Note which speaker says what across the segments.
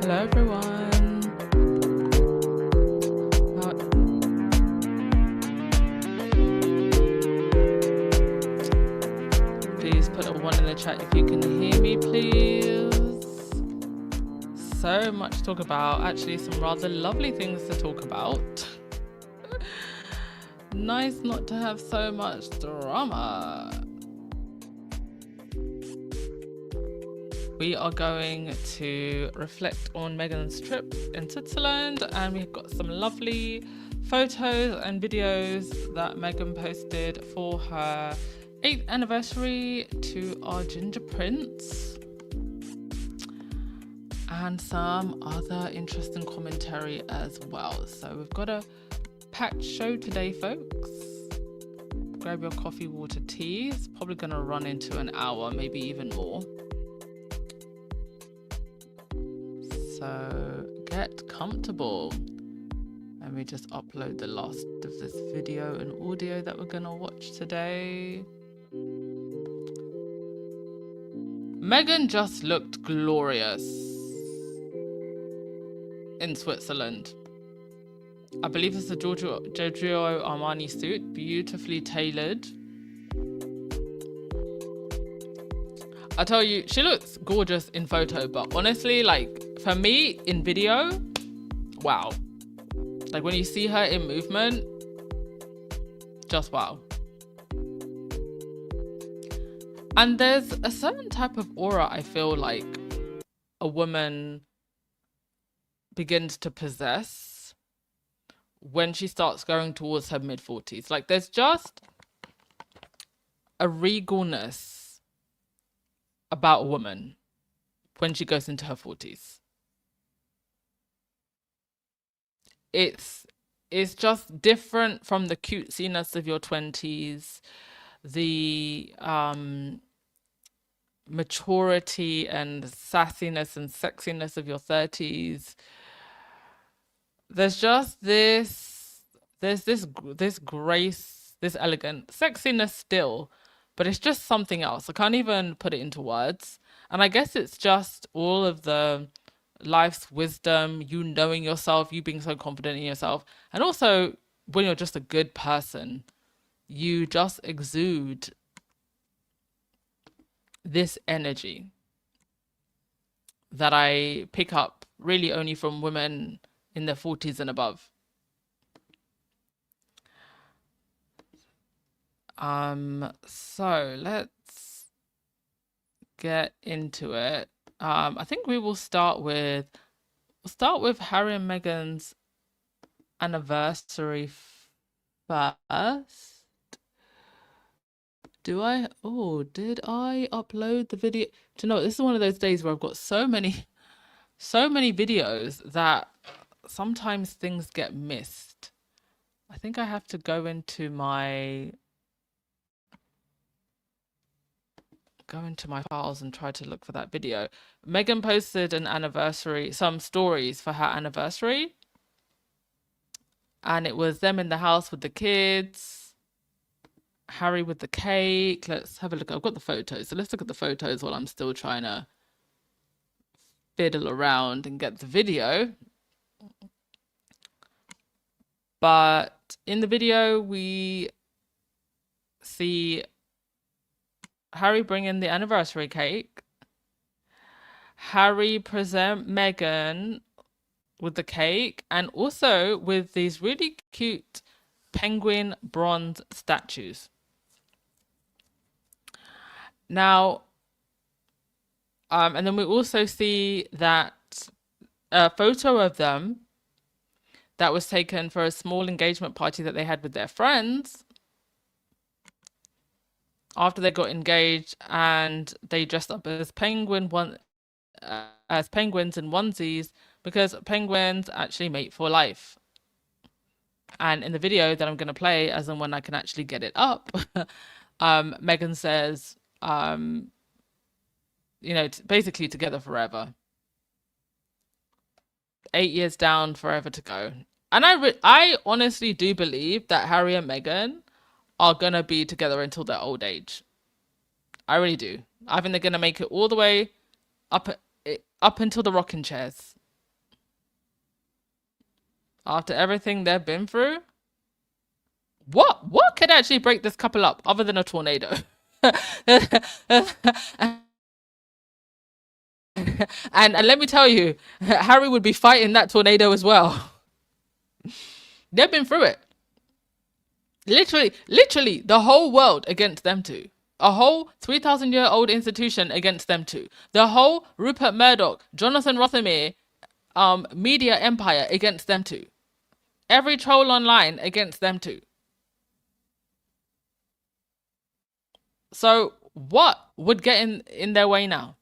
Speaker 1: Hello everyone. Please put a 1 in the chat if you can hear me, please. So much to talk about. Actually, some rather lovely things to talk about. Nice not to have so much drama. We are going to reflect on Meghan's trip in Switzerland, and we've got some lovely photos and videos that Meghan posted for her 8th anniversary to our Ginger Prince, and some other interesting commentary as well. So we've got a packed show today, folks. Grab your coffee, water, tea. It's probably going to run into an hour, maybe even more. So get comfortable. Let me just upload the last of this video and audio that we're gonna watch today. Meghan just looked glorious in Switzerland. I believe it's a Giorgio Armani suit, beautifully tailored. I tell you, she looks gorgeous in photo, but honestly, like, for me, in video, wow. Like, when you see her in movement, just wow. And there's a certain type of aura I feel like a woman begins to possess when she starts going towards her mid-40s. Like, there's just a regalness about a woman when she goes into her 40s. It's just different from the cutesiness of your 20s, the maturity and sassiness and sexiness of your 30s. There's just this grace, this elegant sexiness still, but it's just something else. I can't even put it into words. And I guess it's just all of the life's wisdom, you knowing yourself, you being so confident in yourself. And also, when you're just a good person, you just exude this energy that I pick up really only from women in their 40s and above. So let's get into it. I think we will start with Harry and Meghan's anniversary first. Did I upload the video? Do you know, this is one of those days where I've got so many videos that sometimes things get missed. I think I have to go into my files and try to look for that video. Meghan posted some stories for her anniversary, and it was them in the house with the kids, Harry with the cake. Let's have a look. I've got the photos, so let's look at the photos while I'm still trying to fiddle around and get the video. But in the video, we see Harry bring in the anniversary cake. Harry present Meghan with the cake, and also with these really cute penguin bronze statues. Now, and then we also see that a photo of them that was taken for a small engagement party that they had with their friends after they got engaged, and they dressed up as penguins in onesies, because penguins actually mate for life. And in the video that I'm going to play, as and when I can actually get it up, Meghan says, basically together forever. 8 years down, forever to go. And I honestly do believe that Harry and Meghan are going to be together until their old age. I really do. I think they're going to make it all the way up until the rocking chairs. After everything they've been through, what could actually break this couple up other than a tornado? And let me tell you, Harry would be fighting that tornado as well. They've been through it. Literally, the whole world against them two. A whole 3,000-year-old institution against them two. The whole Rupert Murdoch, Jonathan Rothermere, media empire against them two. Every troll online against them two. So what would get in their way now?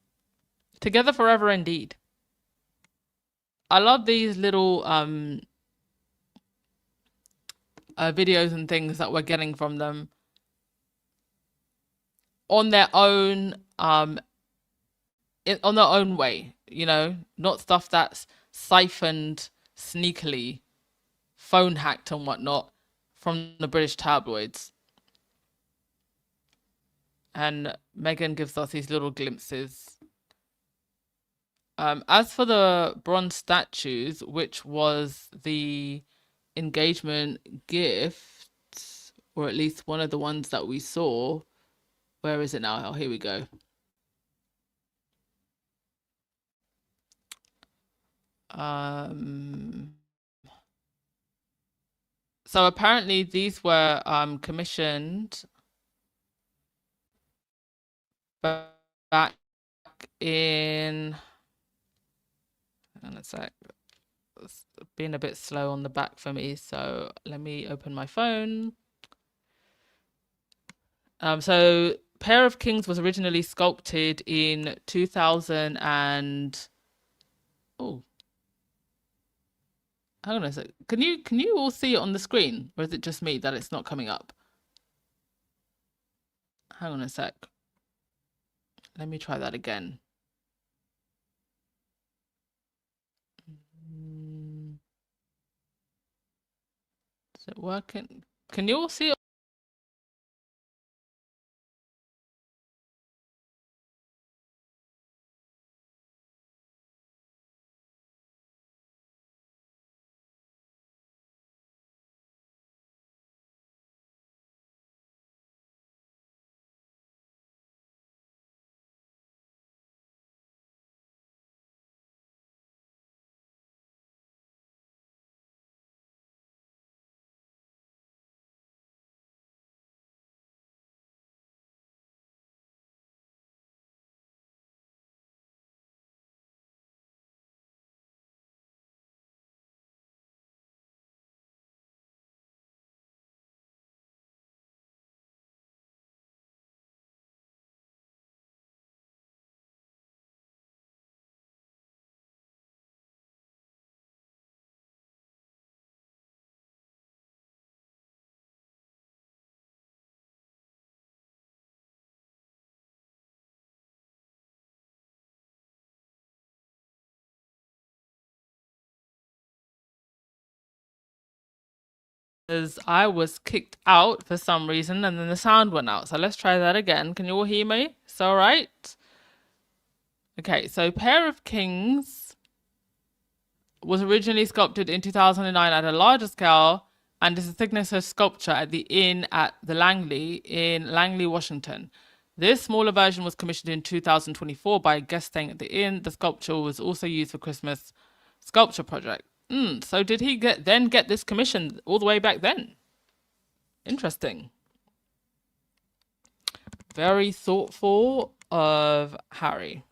Speaker 1: Together forever indeed. I love these little videos and things that we're getting from them on their own on their own way, you know, not stuff that's siphoned sneakily, phone hacked and whatnot from the British tabloids. And Meghan gives us these little glimpses. As for the bronze statues, which was the engagement gift, or at least one of the ones that we saw, where is it now? Oh, here we go. So apparently these were commissioned back in, hang on a sec, it's been a bit slow on the back for me, so let me open my phone. So Pair of Kings was originally sculpted in 2000 and hang on a sec. Can you all see it on the screen, or is it just me that it's not coming up? Hang on a sec. Let me try that again. Is it working? Can you all see it? Because I was kicked out for some reason and then the sound went out. So let's try that again. Can you all hear me? It's all right. Okay, so Pair of Kings was originally sculpted in 2009 at a larger scale and is a signature sculpture at the Inn at the Langley in Langley, Washington. This smaller version was commissioned in 2024 by a guest staying at the inn. The sculpture was also used for Christmas sculpture project. So did he get this commission all the way back then? Interesting. Very thoughtful of Harry.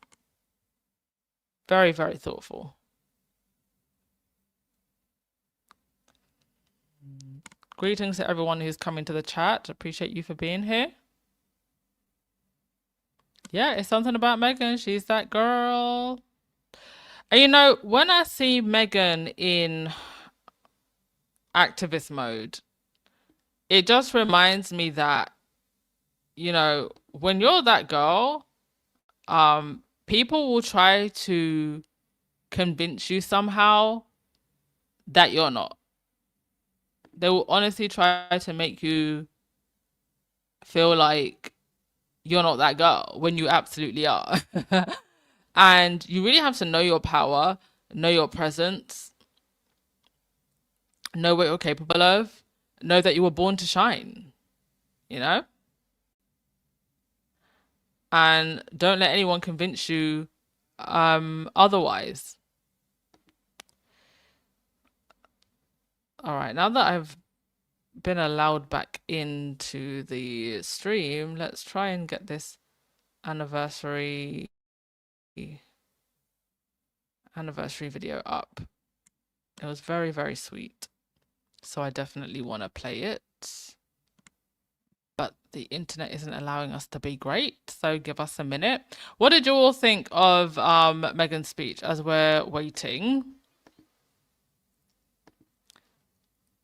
Speaker 1: Very, very thoughtful. Greetings to everyone who's coming to the chat. Appreciate you for being here. Yeah, it's something about Meghan. She's that girl. And you know, when I see Meghan in activist mode, it just reminds me that, you know, when you're that girl, people will try to convince you somehow that you're not. They will honestly try to make you feel like you're not that girl when you absolutely are. And you really have to know your power, know your presence. Know what you're capable of. Know that you were born to shine, you know? And don't let anyone convince you otherwise. All right, now that I've been allowed back into the stream, let's try and get this anniversary video up. It was very, very sweet. So I definitely want to play it. But the internet isn't allowing us to be great, so give us a minute. What did you all think of Meghan's speech as we're waiting?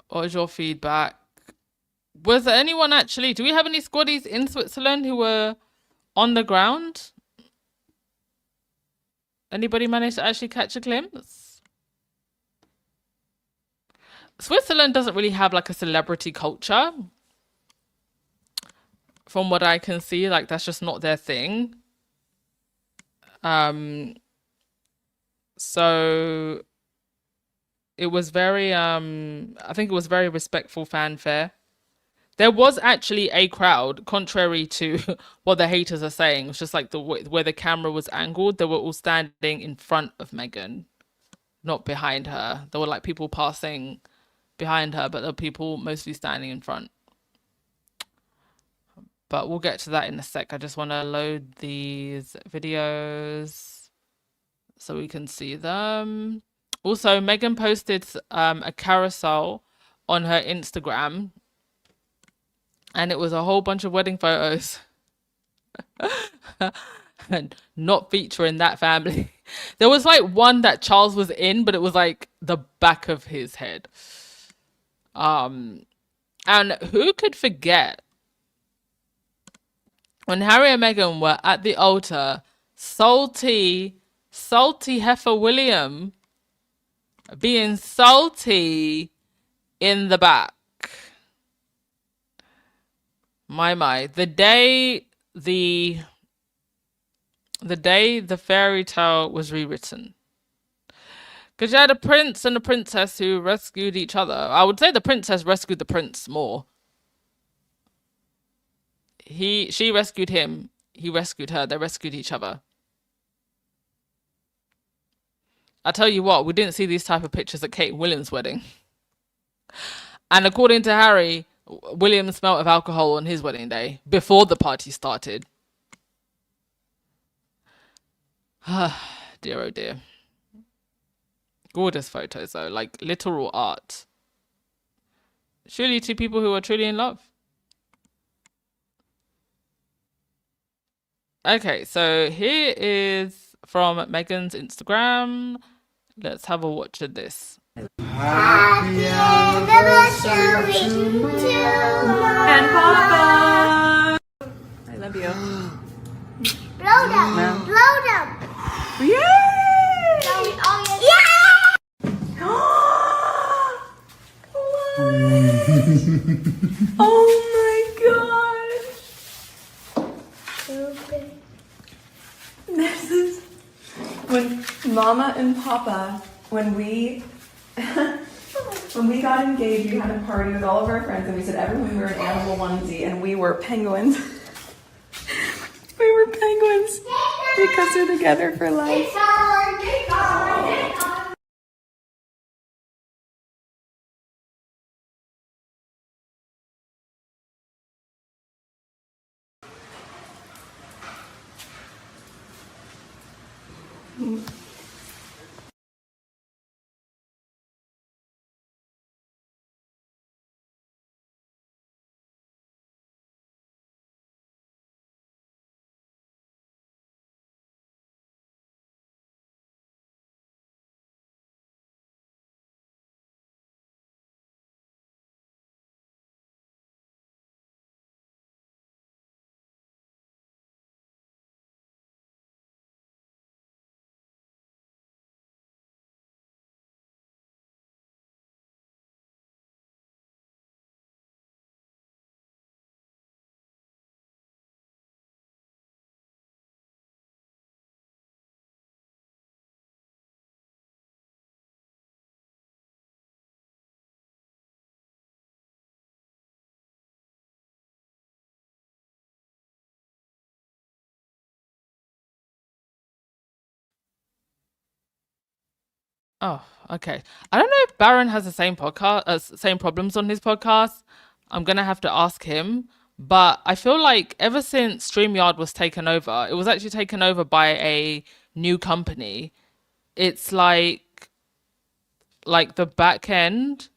Speaker 1: What was your feedback? Was there anyone actually, do we have any squaddies in Switzerland who were on the ground? Anybody managed to actually catch a glimpse? Switzerland doesn't really have like a celebrity culture. From what I can see, like that's just not their thing. So it was very I think it was very respectful fanfare. There was actually a crowd, contrary to what the haters are saying. It's just like the where the camera was angled, they were all standing in front of Meghan, not behind her. There were like people passing behind her, but there were people mostly standing in front. But we'll get to that in a sec. I just want to load these videos so we can see them. Also, Meghan posted a carousel on her Instagram, and it was a whole bunch of wedding photos. And not featuring that family. There was like one that Charles was in, but it was like the back of his head. And who could forget when Harry and Meghan were at the altar, salty heifer William being salty in the back. My. The day the fairy tale was rewritten. Because you had a prince and a princess who rescued each other. I would say the princess rescued the prince more. She rescued him. He rescued her. They rescued each other. I tell you what, we didn't see these type of pictures at Kate Williams' wedding. And according to Harry, William smelt of alcohol on his wedding day before the party started. Dear oh dear. Gorgeous photos though, like literal art. Surely two people who are truly in love. Okay, so here is from Meghan's Instagram. Let's have a watch of this.
Speaker 2: Happy anniversary to
Speaker 3: and Papa. I love you.
Speaker 2: Blow them. Blow them.
Speaker 3: Yay!
Speaker 2: Yeah!
Speaker 3: Oh my gosh.
Speaker 2: Okay.
Speaker 3: This is when Mama and Papa, when we got engaged, we had a party with all of our friends and we said everyone wear an animal onesie and we were penguins. We were penguins because they're together for life.
Speaker 1: Oh, okay. I don't know if Baron has the same podcast, same problems on his podcast. I'm gonna have to ask him. But I feel like ever since StreamYard was taken over, it was actually taken over by a new company. It's like the back end,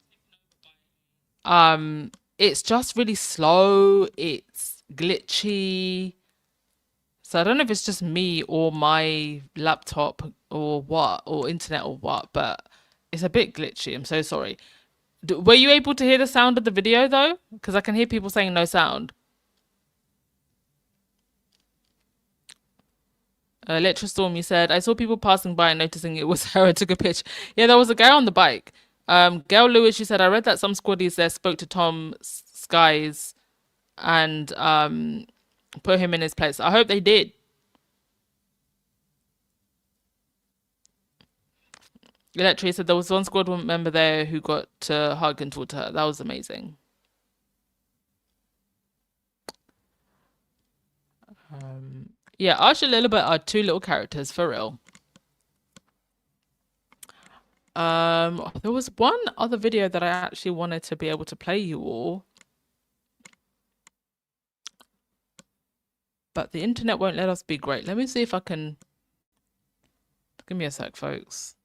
Speaker 1: it's just really slow. It's glitchy. So I don't know if it's just me or my laptop or what, or internet or what, but it's a bit glitchy. I'm so sorry. Were you able to hear the sound of the video though? Because I can hear people saying no sound. Electrostorm, you said, I saw people passing by and noticing it was her. I took a pitch. Yeah, there was a guy on the bike. Gail Lewis, you said, I read that some squaddies there spoke to Tom Skies and put him in his place. I hope they did. Electric said there was one squad member there who got to hug and talk to her. That was amazing. Yeah, Arch and Lilibet are two little characters for real. There was one other video that I actually wanted to be able to play you all, but the internet won't let us be great. Let me see if I can. Give me a sec, folks.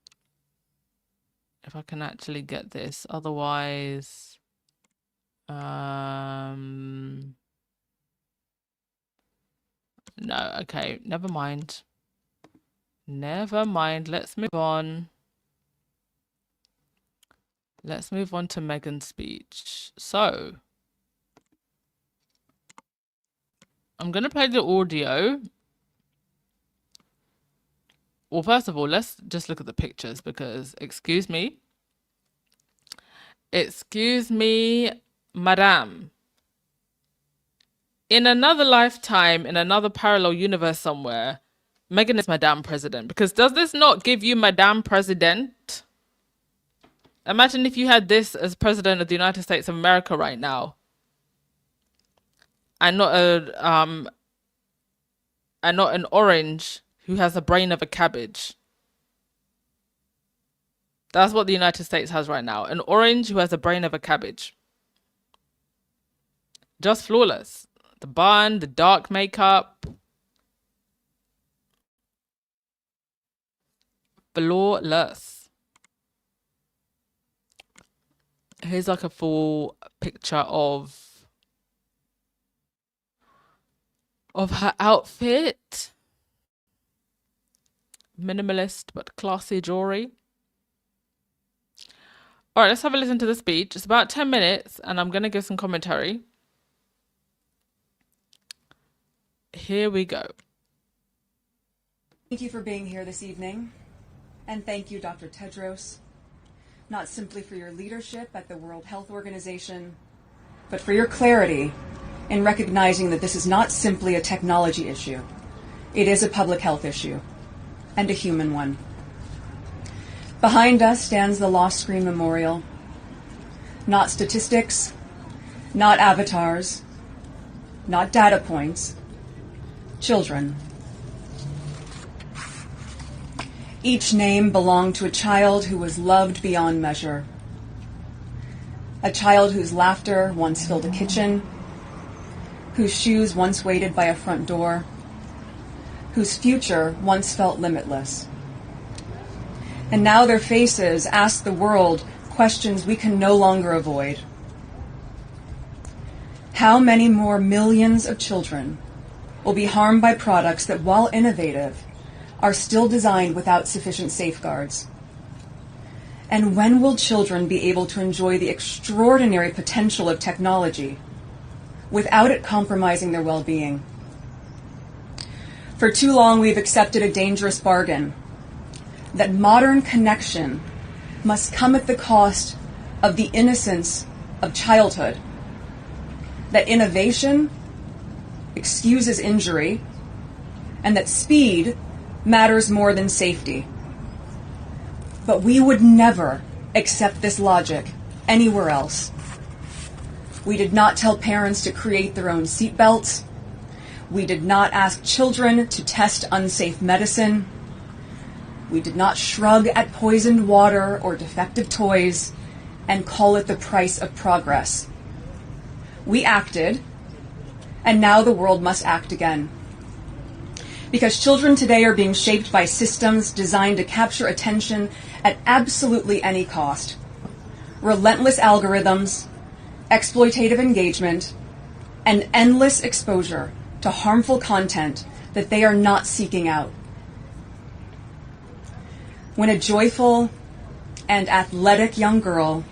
Speaker 1: If I can actually get this, otherwise, no. Okay, never mind. Never mind. Let's move on. Let's move on to Meghan's speech. So, I'm going to play the audio. Well, first of all, let's just look at the pictures because, excuse me, madame. In another lifetime, in another parallel universe somewhere, Meghan is Madame President. Because does this not give you Madame President? Imagine if you had this as President of the United States of America right now. And not an orange who has the brain of a cabbage. That's what the United States has right now. An orange who has the brain of a cabbage. Just flawless. The bun, the dark makeup. Flawless. Here's like a full picture of her outfit. Minimalist but classy jewelry. All right, let's have a listen to the speech. It's about 10 minutes and I'm going to give some commentary. Here we go.
Speaker 3: Thank you for being here this evening. And thank you, Dr. Tedros, not simply for your leadership at the World Health Organization, but for your clarity in recognizing that this is not simply a technology issue. It is a public health issue, and a human one. Behind us stands the Lost Screen Memorial. Not statistics, not avatars, not data points, children. Each name belonged to a child who was loved beyond measure. A child whose laughter once filled a kitchen, whose shoes once waited by a front door, whose future once felt limitless. And now their faces ask the world questions we can no longer avoid. How many more millions of children will be harmed by products that, while innovative, are still designed without sufficient safeguards? And when will children be able to enjoy the extraordinary potential of technology without it compromising their well-being? For too long, we've accepted a dangerous bargain that modern connection must come at the cost of the innocence of childhood, that innovation excuses injury, and that speed matters more than safety. But we would never accept this logic anywhere else. We did not tell parents to create their own seatbelts. We did not ask children to test unsafe medicine. We did not shrug at poisoned water or defective toys and call it the price of progress. We acted, and now the world must act again. Because children today are being shaped by systems designed to capture attention at absolutely any cost. Relentless algorithms, exploitative engagement, and endless exposure to harmful content that they are not seeking out. When a joyful and athletic young girl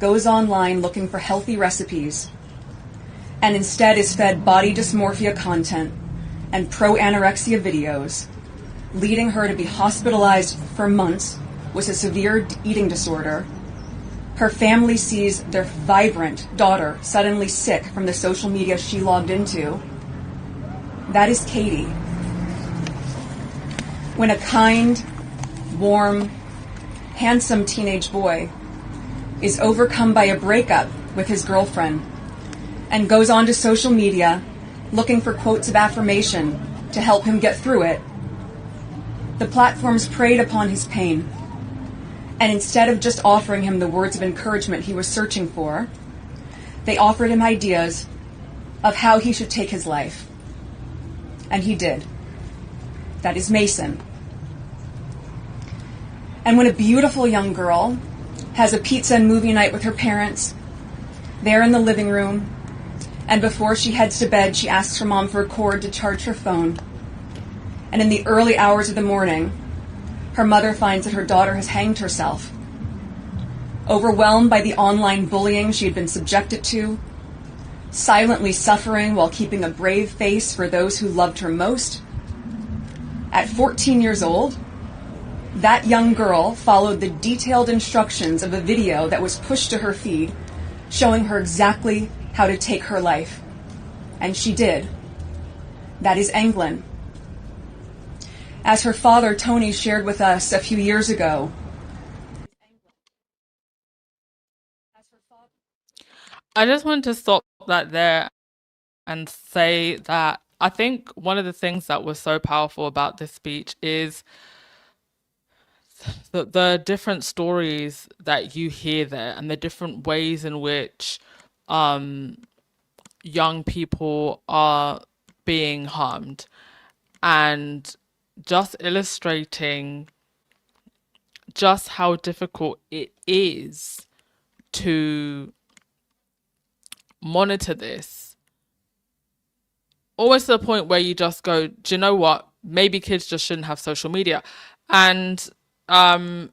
Speaker 3: goes online looking for healthy recipes and instead is fed body dysmorphia content and pro-anorexia videos, leading her to be hospitalized for months with a severe eating disorder, her family sees their vibrant daughter suddenly sick from the social media she logged into. That is Katie. When a kind, warm, handsome teenage boy is overcome by a breakup with his girlfriend and goes onto social media looking for quotes of affirmation to help him get through it, the platforms preyed upon his pain. And instead of just offering him the words of encouragement he was searching for, they offered him ideas of how he should take his life. And he did. That is Mason. And when a beautiful young girl has a pizza and movie night with her parents, there in the living room, and before she heads to bed, she asks her mom for a cord to charge her phone. And in the early hours of the morning, her mother finds that her daughter has hanged herself. Overwhelmed by the online bullying she had been subjected to, silently suffering while keeping a brave face for those who loved her most, at 14 years old, that young girl followed the detailed instructions of a video that was pushed to her feed, showing her exactly how to take her life. And she did. That is Anglin. As her father, Tony, shared with us a few years ago,
Speaker 1: I just wanted to stop that there and say that I think one of the things that was so powerful about this speech is the different stories that you hear there and the different ways in which young people are being harmed, and just illustrating just how difficult it is to monitor this, almost to the point where you just go, do you know what, maybe kids just shouldn't have social media. And some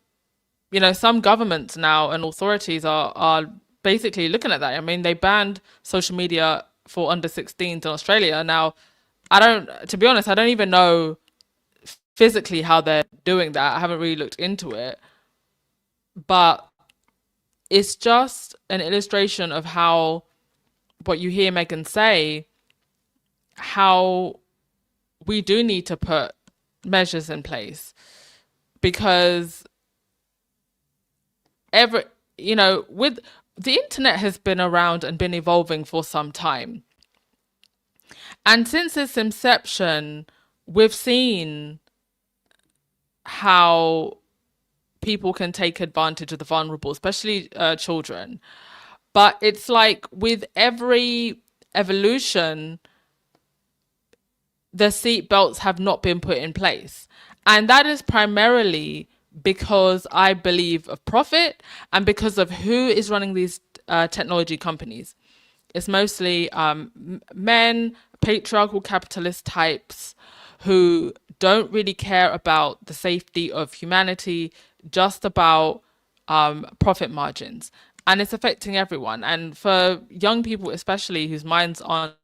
Speaker 1: governments now and authorities are basically looking at that. I mean, they banned social media for under 16s in Australia. Now, to be honest, I don't even know physically how they're doing that. I haven't really looked into it. But it's just an illustration of how, what you hear Meghan say, how we do need to put measures in place, because with the internet has been around and been evolving for some time. And since its inception, we've seen how people can take advantage of the vulnerable, especially children. But it's like with every evolution, the seat belts have not been put in place. And that is primarily because I believe of profit and because of who is running these technology companies. It's mostly men, patriarchal capitalist types who don't really care about the safety of humanity, just about profit margins. And it's affecting everyone. And for young people, especially whose minds aren't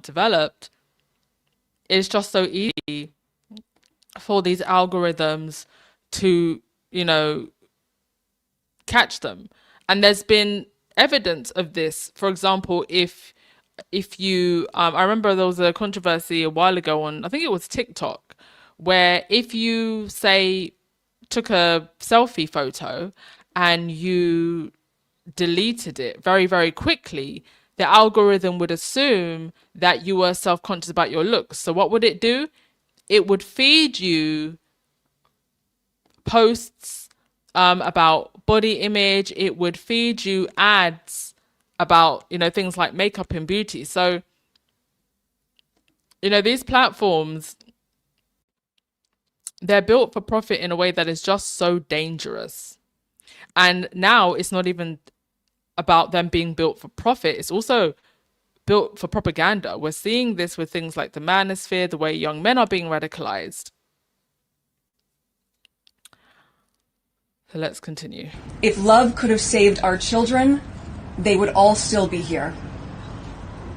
Speaker 1: developed, it's just so easy for these algorithms to, catch them. And there's been evidence of this. For example, if you, I remember there was a controversy a while ago on, I think it was TikTok, where if you say took a selfie photo and you deleted it very, very quickly, the algorithm would assume that you were self-conscious about your looks. So what would it do? It would feed you posts about body image. It would feed you ads about, things like makeup and beauty. So, these platforms, they're built for profit in a way that is just so dangerous. And now it's not even about them being built for profit. It's also built for propaganda. We're seeing this with things like the manosphere, the way young men are being radicalized. So let's continue.
Speaker 3: If love could have saved our children, they would all still be here.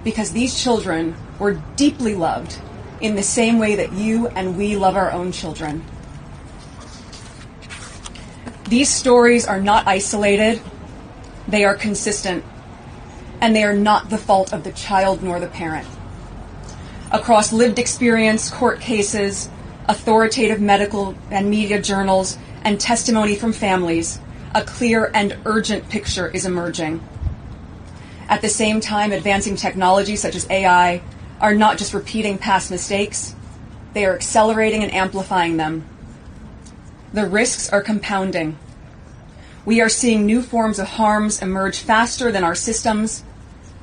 Speaker 3: Because these children were deeply loved in the same way that you and we love our own children. These stories are not isolated, they are consistent, and they are not the fault of the child nor the parent. Across lived experience, court cases, authoritative medical and media journals, and testimony from families, a clear and urgent picture is emerging. At the same time, advancing technologies such as AI are not just repeating past mistakes, they are accelerating and amplifying them. The risks are compounding. We are seeing new forms of harms emerge faster than our systems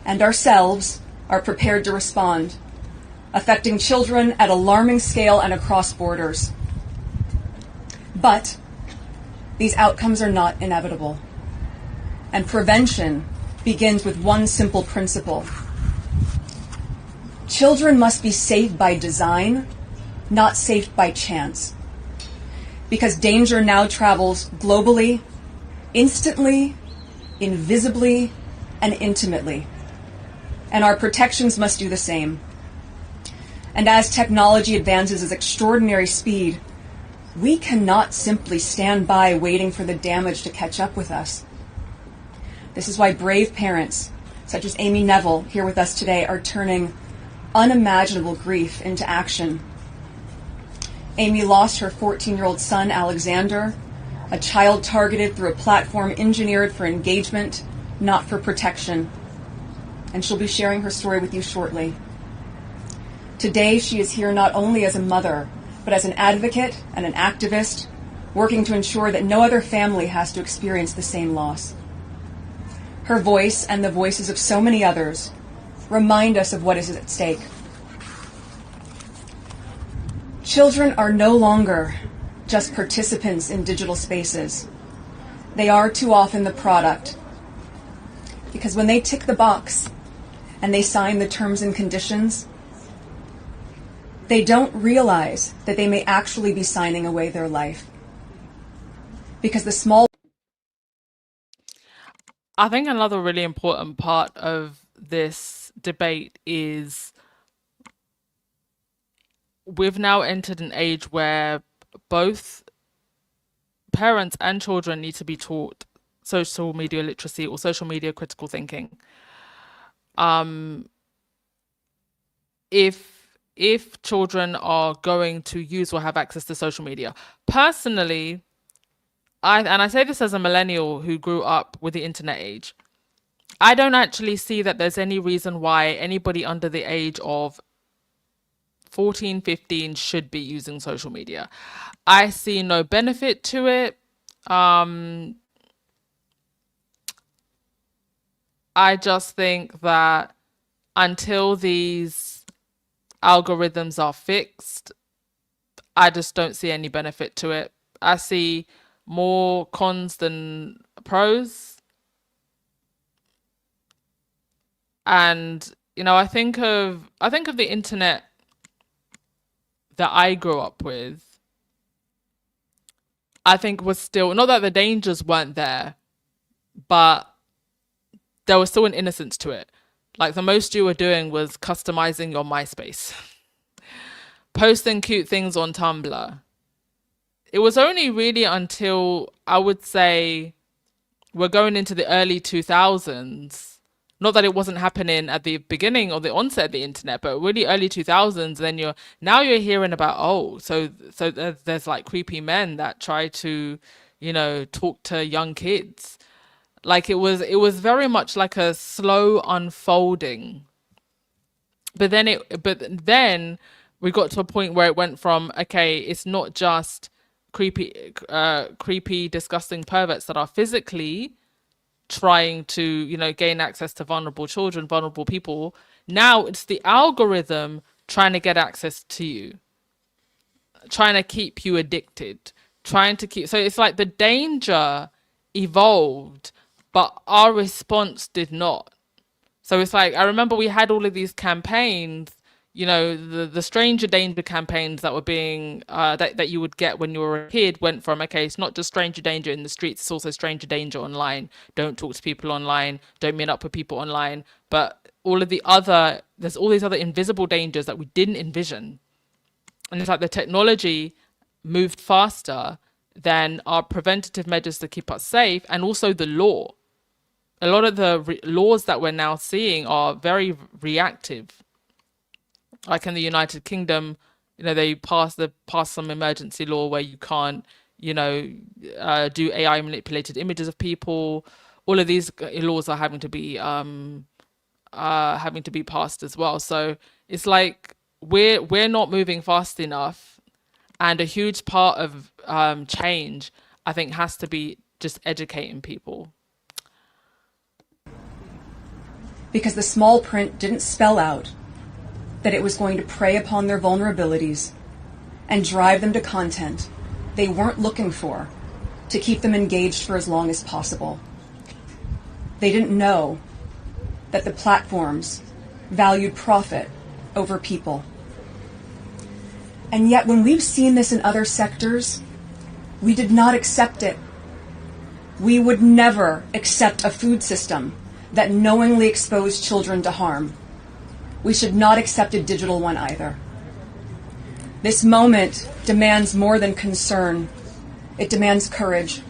Speaker 3: and ourselves are prepared to respond, affecting children at alarming scale and across borders. But these outcomes are not inevitable. And prevention begins with one simple principle. Children must be safe by design, not safe by chance. Because danger now travels globally, instantly, invisibly, and intimately. And our protections must do the same. And as technology advances at extraordinary speed, we cannot simply stand by waiting for the damage to catch up with us. This is why brave parents, such as Amy Neville, here with us today, are turning unimaginable grief into action. Amy lost her 14-year-old son, Alexander, a child targeted through a platform engineered for engagement, not for protection. And she'll be sharing her story with you shortly. Today, she is here not only as a mother, but as an advocate and an activist, working to ensure that no other family has to experience the same loss. Her voice and the voices of so many others remind us of what is at stake. Children are no longer just participants in digital spaces. They are too often the product. Because when they tick the box and they sign the terms and conditions, they don't realize that they may actually be signing away their life. Because the small...
Speaker 1: I think another really important part of this debate is we've now entered an age where both parents and children need to be taught social media literacy or social media critical thinking. If children are going to use or have access to social media. Personally, I say this as a millennial who grew up with the internet age, I don't actually see that there's any reason why anybody under the age of 14, 15 should be using social media. I see no benefit to it. I just think that until these algorithms are fixed, I just don't see any benefit to it. I see more cons than pros. And I think of the internet that I grew up with. I think was still, not that the dangers weren't there, but there was still an innocence to it. Like the most you were doing was customizing your MySpace, posting cute things on Tumblr. It was only really until I would say we're going into the early 2000s. Not that it wasn't happening at the beginning or the onset of the internet, but really early 2000s. Then you're hearing about, so there's like creepy men that try to, talk to young kids. Like it was very much like a slow unfolding. But then we got to a point where it went from, okay, it's not just creepy, disgusting perverts that are physically trying to, gain access to vulnerable children, vulnerable people. Now it's the algorithm trying to get access to you, trying to keep you addicted, so it's like the danger evolved, but our response did not. So it's like, I remember we had all of these campaigns, the stranger danger campaigns that were being, that you would get when you were a kid, went from, okay, it's not just stranger danger in the streets, it's also stranger danger online. Don't talk to people online, don't meet up with people online. But there's all these other invisible dangers that we didn't envision. And it's like the technology moved faster than our preventative measures to keep us safe, and also the law. A lot of the laws that we're now seeing are very reactive. Like in the United Kingdom, they passed some emergency law where you can't, do AI manipulated images of people. All of these laws are having to be passed as well. So it's like we're not moving fast enough, and a huge part of change, I think, has to be just educating people.
Speaker 3: Because the small print didn't spell out that it was going to prey upon their vulnerabilities and drive them to content they weren't looking for to keep them engaged for as long as possible. They didn't know that the platforms valued profit over people. And yet when we've seen this in other sectors, we did not accept it. We would never accept a food system that knowingly exposed children to harm. We should not accept a digital one either. This moment demands more than concern. It demands courage.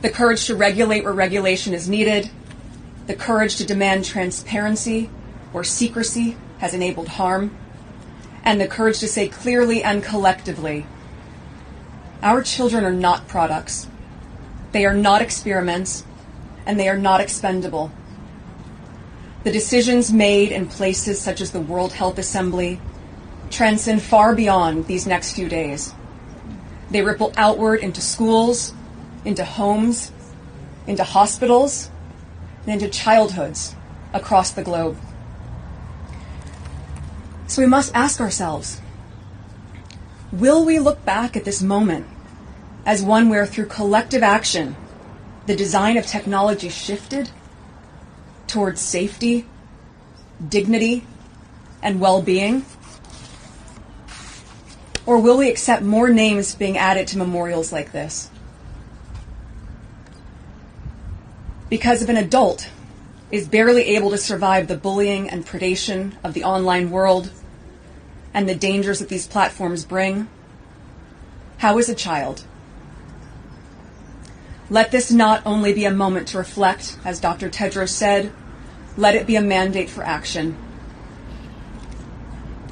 Speaker 3: The courage to regulate where regulation is needed. The courage to demand transparency where secrecy has enabled harm. And the courage to say clearly and collectively, our children are not products. They are not experiments, and they are not expendable. The decisions made in places such as the World Health Assembly transcend far beyond these next few days. They ripple outward into schools, into homes, into hospitals, and into childhoods across the globe. So we must ask ourselves, will we look back at this moment as one where through collective action, the design of technology shifted towards safety, dignity, and well-being? Or will we accept more names being added to memorials like this? Because if an adult is barely able to survive the bullying and predation of the online world and the dangers that these platforms bring, how is a child? Let this not only be a moment to reflect, as Dr. Tedros said, let it be a mandate for action.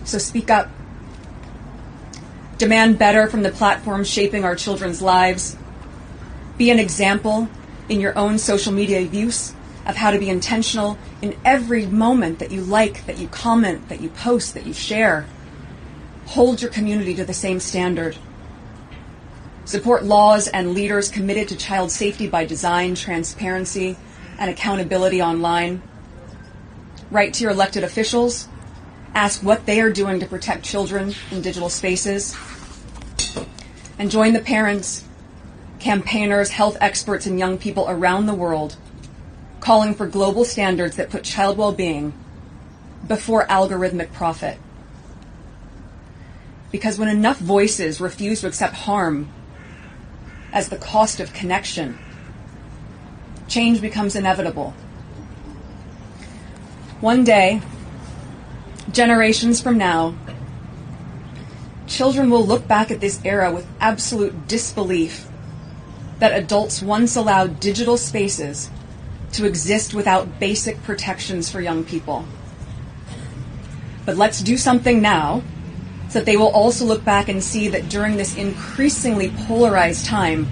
Speaker 3: So speak up. Demand better from the platforms shaping our children's lives. Be an example in your own social media use of how to be intentional in every moment that you like, that you comment, that you post, that you share. Hold your community to the same standard. Support laws and leaders committed to child safety by design, transparency, and accountability online. Write to your elected officials. Ask what they are doing to protect children in digital spaces. And join the parents, campaigners, health experts, and young people around the world calling for global standards that put child well-being before algorithmic profit. Because when enough voices refuse to accept harm as the cost of connection, change becomes inevitable. One day, generations from now, children will look back at this era with absolute disbelief that adults once allowed digital spaces to exist without basic protections for young people. But let's do something now so that they will also look back and see that during this increasingly polarized time,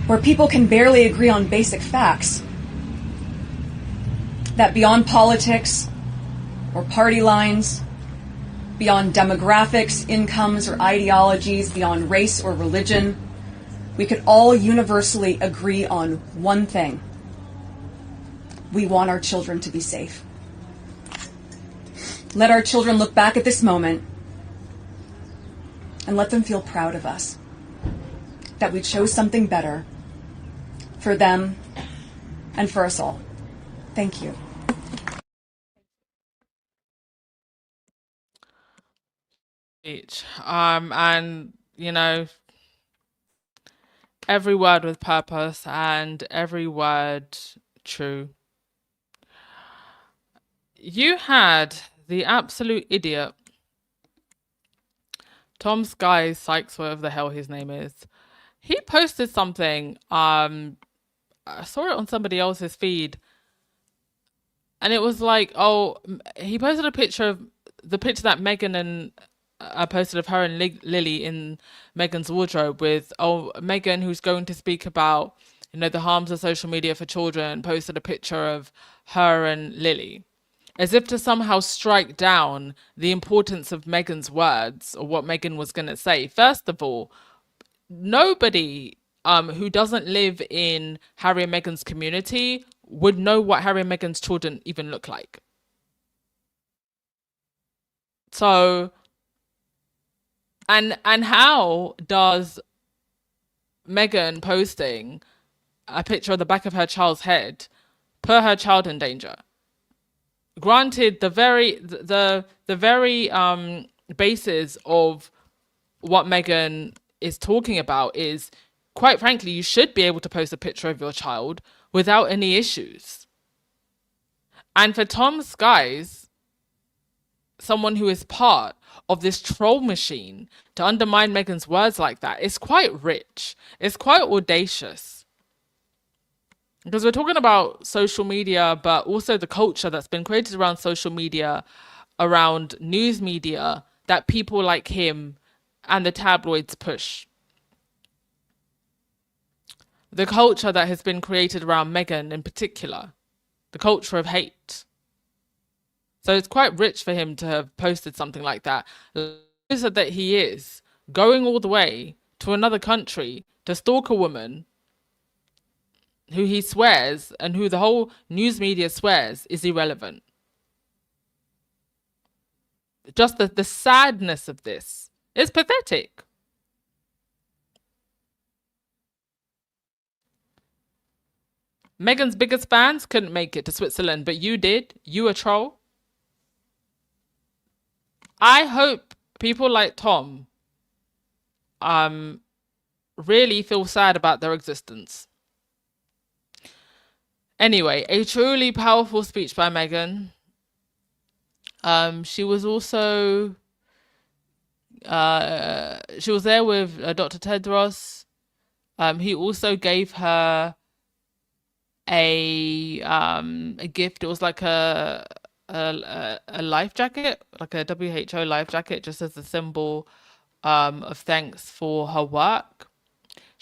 Speaker 3: where people can barely agree on basic facts, that beyond politics or party lines beyond demographics, incomes, or ideologies, beyond race or religion, we could all universally agree on one thing. We want our children to be safe. Let our children look back at this moment and let them feel proud of us, that we chose something better for them and for us all. Thank you.
Speaker 1: Each. And every word with purpose and every word true. You had the absolute idiot, Tom Sky Sykes, whatever the hell his name is. He posted something. I saw it on somebody else's feed, and it was like, he posted a picture of the picture that Meghan and posted of her and Lily in Meghan's wardrobe with, Meghan, who's going to speak about, the harms of social media for children, posted a picture of her and Lily, as if to somehow strike down the importance of Meghan's words or what Meghan was going to say. First of all, nobody who doesn't live in Harry and Meghan's community would know what Harry and Meghan's children even look like. So, and how does Meghan posting a picture of the back of her child's head put her child in danger? Granted, the very basis of what Meghan is talking about is, quite frankly, you should be able to post a picture of your child without any issues. And for Tom Skies, someone who is part of this troll machine, to undermine Meghan's words like that, it's quite rich. It's quite audacious. Because we're talking about social media, but also the culture that's been created around social media, around news media, that people like him and the tabloids push. The culture that has been created around Meghan in particular, the culture of hate. So it's quite rich for him to have posted something like that. That he is going all the way to another country to stalk a woman who he swears, and who the whole news media swears is irrelevant. Just the sadness of this is pathetic. Meghan's biggest fans couldn't make it to Switzerland, but you did. You a troll. I hope people like Tom really feel sad about their existence. Anyway, a truly powerful speech by Meghan. She was also she was there with Dr. Tedros. He also gave her a gift. It was like a life jacket, like a WHO life jacket, just as a symbol of thanks for her work.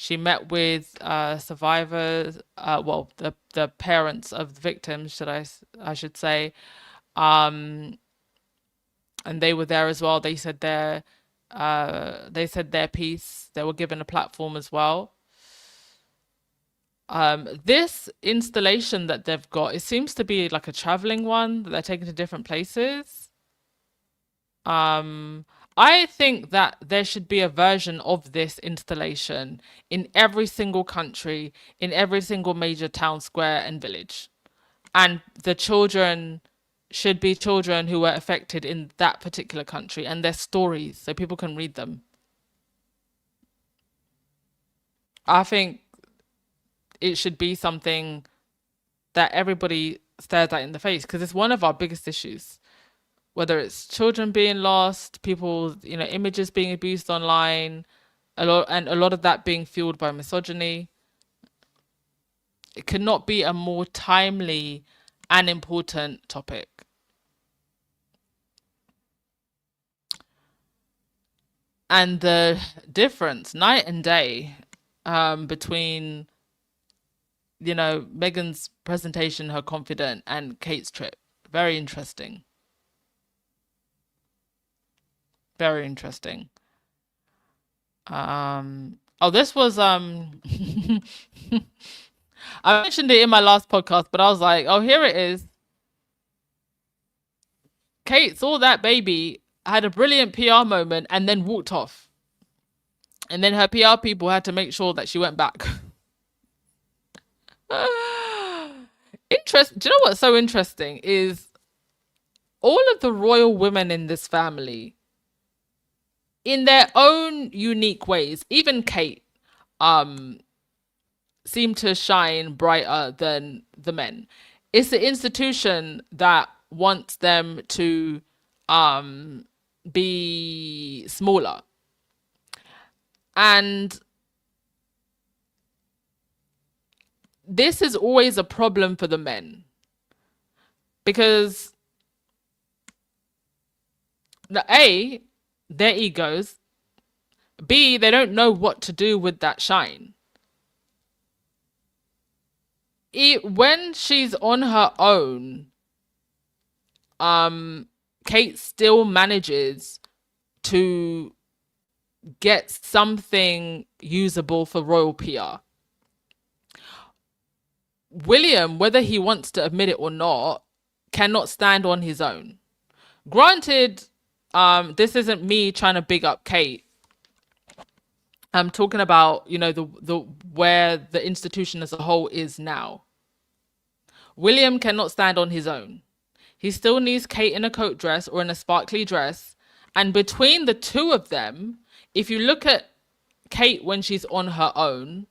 Speaker 1: She met with survivors, the parents of the victims, I should say, and they were there as well. They said their piece. They were given a platform as well. This installation that they've got, it seems to be like a traveling one that they're taking to different places. I think that there should be a version of this installation in every single country, in every single major town, square, and village. And the children should be children who were affected in that particular country, and their stories, so people can read them. I think it should be something that everybody stares at in the face, because it's one of our biggest issues. Whether it's children being lost, people, images being abused online, a lot of that being fueled by misogyny. It could not be a more timely and important topic. And the difference, night and day, between, Meghan's presentation, her confident, and Kate's trip. Very interesting. Very interesting. Oh, this was I mentioned it in my last podcast, but I was like, oh, here it is. Kate saw that baby, had a brilliant PR moment, and then walked off. And then her PR people had to make sure that she went back. Do you know what's so interesting is all of the royal women in this family, in their own unique ways, even Kate, seem to shine brighter than the men. It's the institution that wants them to be smaller. And this is always a problem for the men. Because A, their egos. B, they don't know what to do with that shine. When she's on her own, Kate still manages to get something usable for royal PR. William, whether he wants to admit it or not, cannot stand on his own. Granted, this isn't me trying to big up Kate. I'm talking about, you know, the where the institution as a whole is now. William cannot stand on his own. He still needs Kate in a coat dress or in a sparkly dress. And between the two of them, if you look at Kate when she's on her own,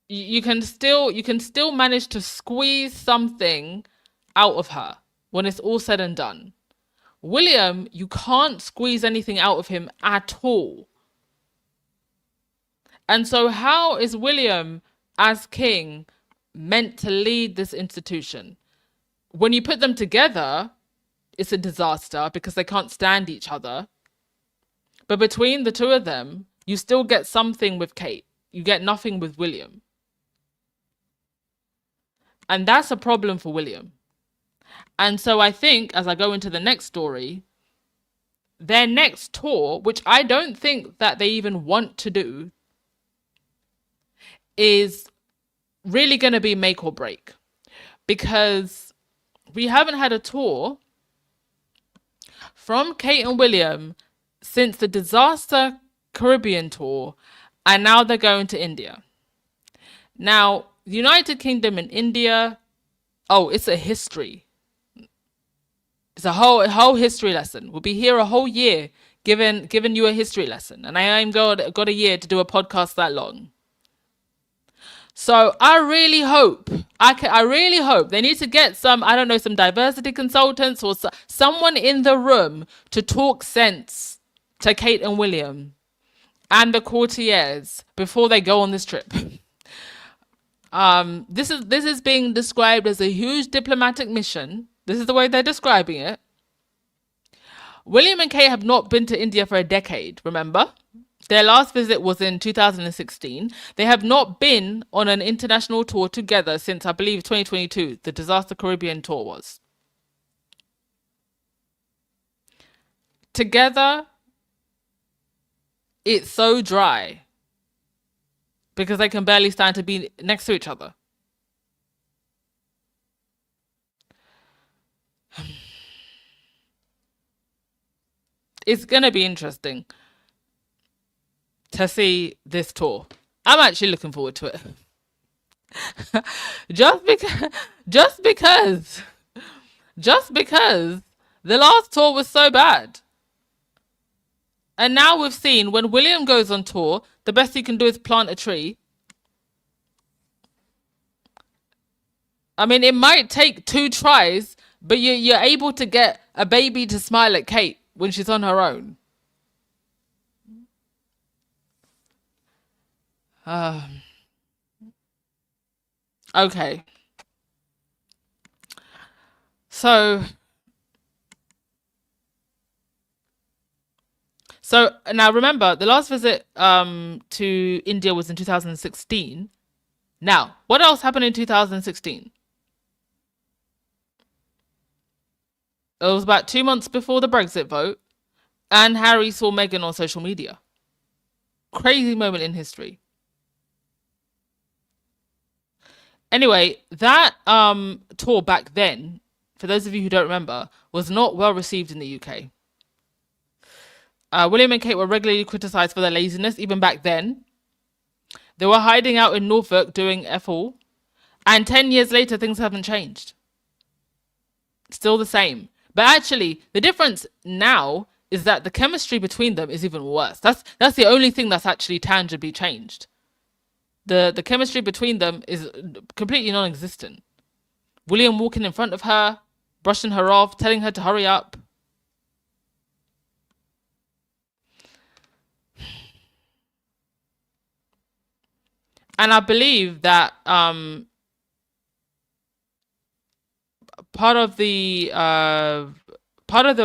Speaker 1: you can still manage to squeeze something out of her when it's all said and done. William, you can't squeeze anything out of him at all. And so how is William, as king, meant to lead this institution? When you put them together, it's a disaster because they can't stand each other. But between the two of them, you still get something with Kate. You get nothing with William. And that's a problem for William. And so I think, as I go into the next story, their next tour, which I don't think that they even want to do, is really going to be make or break. Because we haven't had a tour from Kate and William since the Disaster Caribbean tour, and now they're going to India. Now, the United Kingdom and India, oh, it's a history. It's a whole history lesson. We'll be here a whole year giving you a history lesson. And I ain't got a year to do a podcast that long. So I really hope they need to get some diversity consultants or someone in the room to talk sense to Kate and William and the courtiers before they go on this trip. This is being described as a huge diplomatic mission. This is the way they're describing it. William and Kate have not been to India for a decade, remember? Their last visit was in 2016. They have not been on an international tour together since, I believe, 2022. The Disaster Caribbean tour was. Together, it's so dry because they can barely stand to be next to each other. It's going to be interesting to see this tour. I'm actually looking forward to it. just because the last tour was so bad. And now we've seen when William goes on tour, the best he can do is plant a tree. I mean, it might take 2 tries, but you're able to get a baby to smile at Kate when she's on her own. Okay. So now remember, the last visit to India was in 2016. Now, what else happened in 2016? It was about 2 months before the Brexit vote, and Harry saw Meghan on social media. Crazy moment in history. Anyway, that tour back then, for those of you who don't remember, was not well received in the UK. William and Kate were regularly criticised for their laziness, even back then. They were hiding out in Norfolk doing F all, and 10 years later, things haven't changed. Still the same. But actually, the difference now is that the chemistry between them is even worse. That's the only thing that's actually tangibly changed. The chemistry between them is completely non-existent. William walking in front of her, brushing her off, telling her to hurry up. And I believe that part of the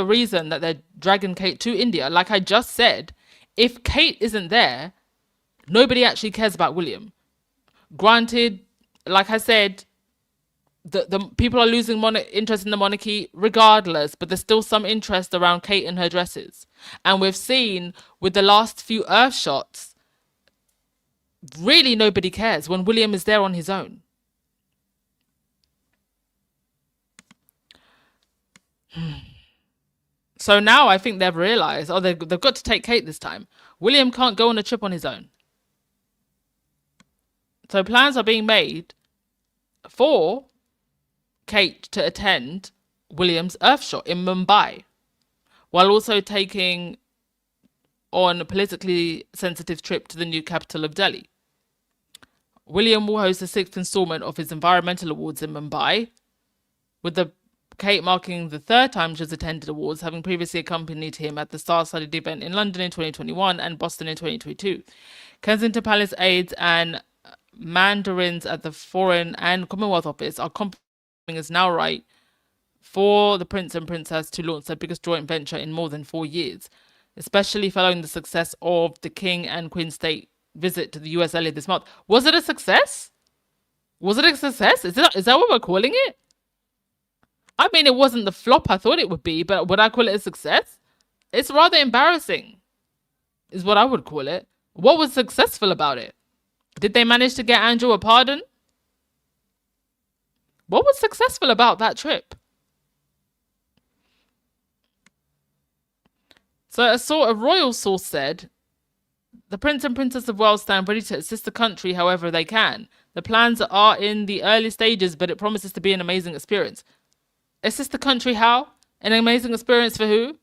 Speaker 1: reason that they're dragging Kate to India, like I just said, if Kate isn't there, nobody actually cares about William. Granted, like I said, the people are losing interest in the monarchy regardless, but there's still some interest around Kate and her dresses. And we've seen with the last few Earth shots, really nobody cares when William is there on his own. So now I think they've realised, they've got to take Kate this time. William can't go on a trip on his own. So plans are being made for Kate to attend William's Earth shot in Mumbai, while also taking on a politically sensitive trip to the new capital of Delhi. William will host the 6th installment of his environmental awards in Mumbai, with Kate marking the 3rd time she has attended awards, having previously accompanied him at the star-studded event in London in 2021 and Boston in 2022. Kensington Palace aides and mandarins at the Foreign and Commonwealth Office are confirming it's now right for the Prince and Princess to launch their biggest joint venture in more than 4 years, especially following the success of the King and Queen State visit to the US earlier this month. Was it a success? Was it a success? Is that what we're calling it? I mean, it wasn't the flop I thought it would be, but would I call it a success? It's rather embarrassing, is what I would call it. What was successful about it? Did they manage to get Andrew a pardon? What was successful about that trip? So a royal source said, the Prince and Princess of Wales stand ready to assist the country however they can. The plans are in the early stages, but it promises to be an amazing experience. Assist the country how? An amazing experience for who?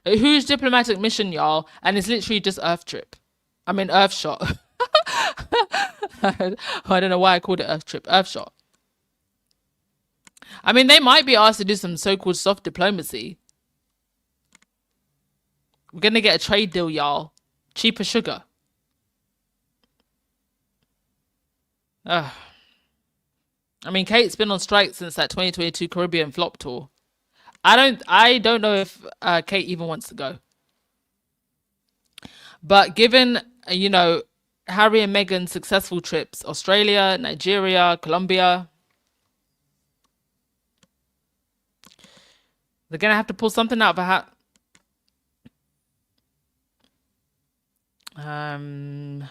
Speaker 1: A huge diplomatic mission, y'all, and it's literally just Earth shot. I don't know why I called it Earth trip. Earth shot. I mean, they might be asked to do some so-called soft diplomacy. We're going to get a trade deal, y'all. Cheaper sugar. I mean, Kate's been on strike since that 2022 Caribbean flop tour. I don't know if Kate even wants to go. But given, Harry and Meghan's successful trips, Australia, Nigeria, Colombia, they're going to have to pull something out of a hat. And,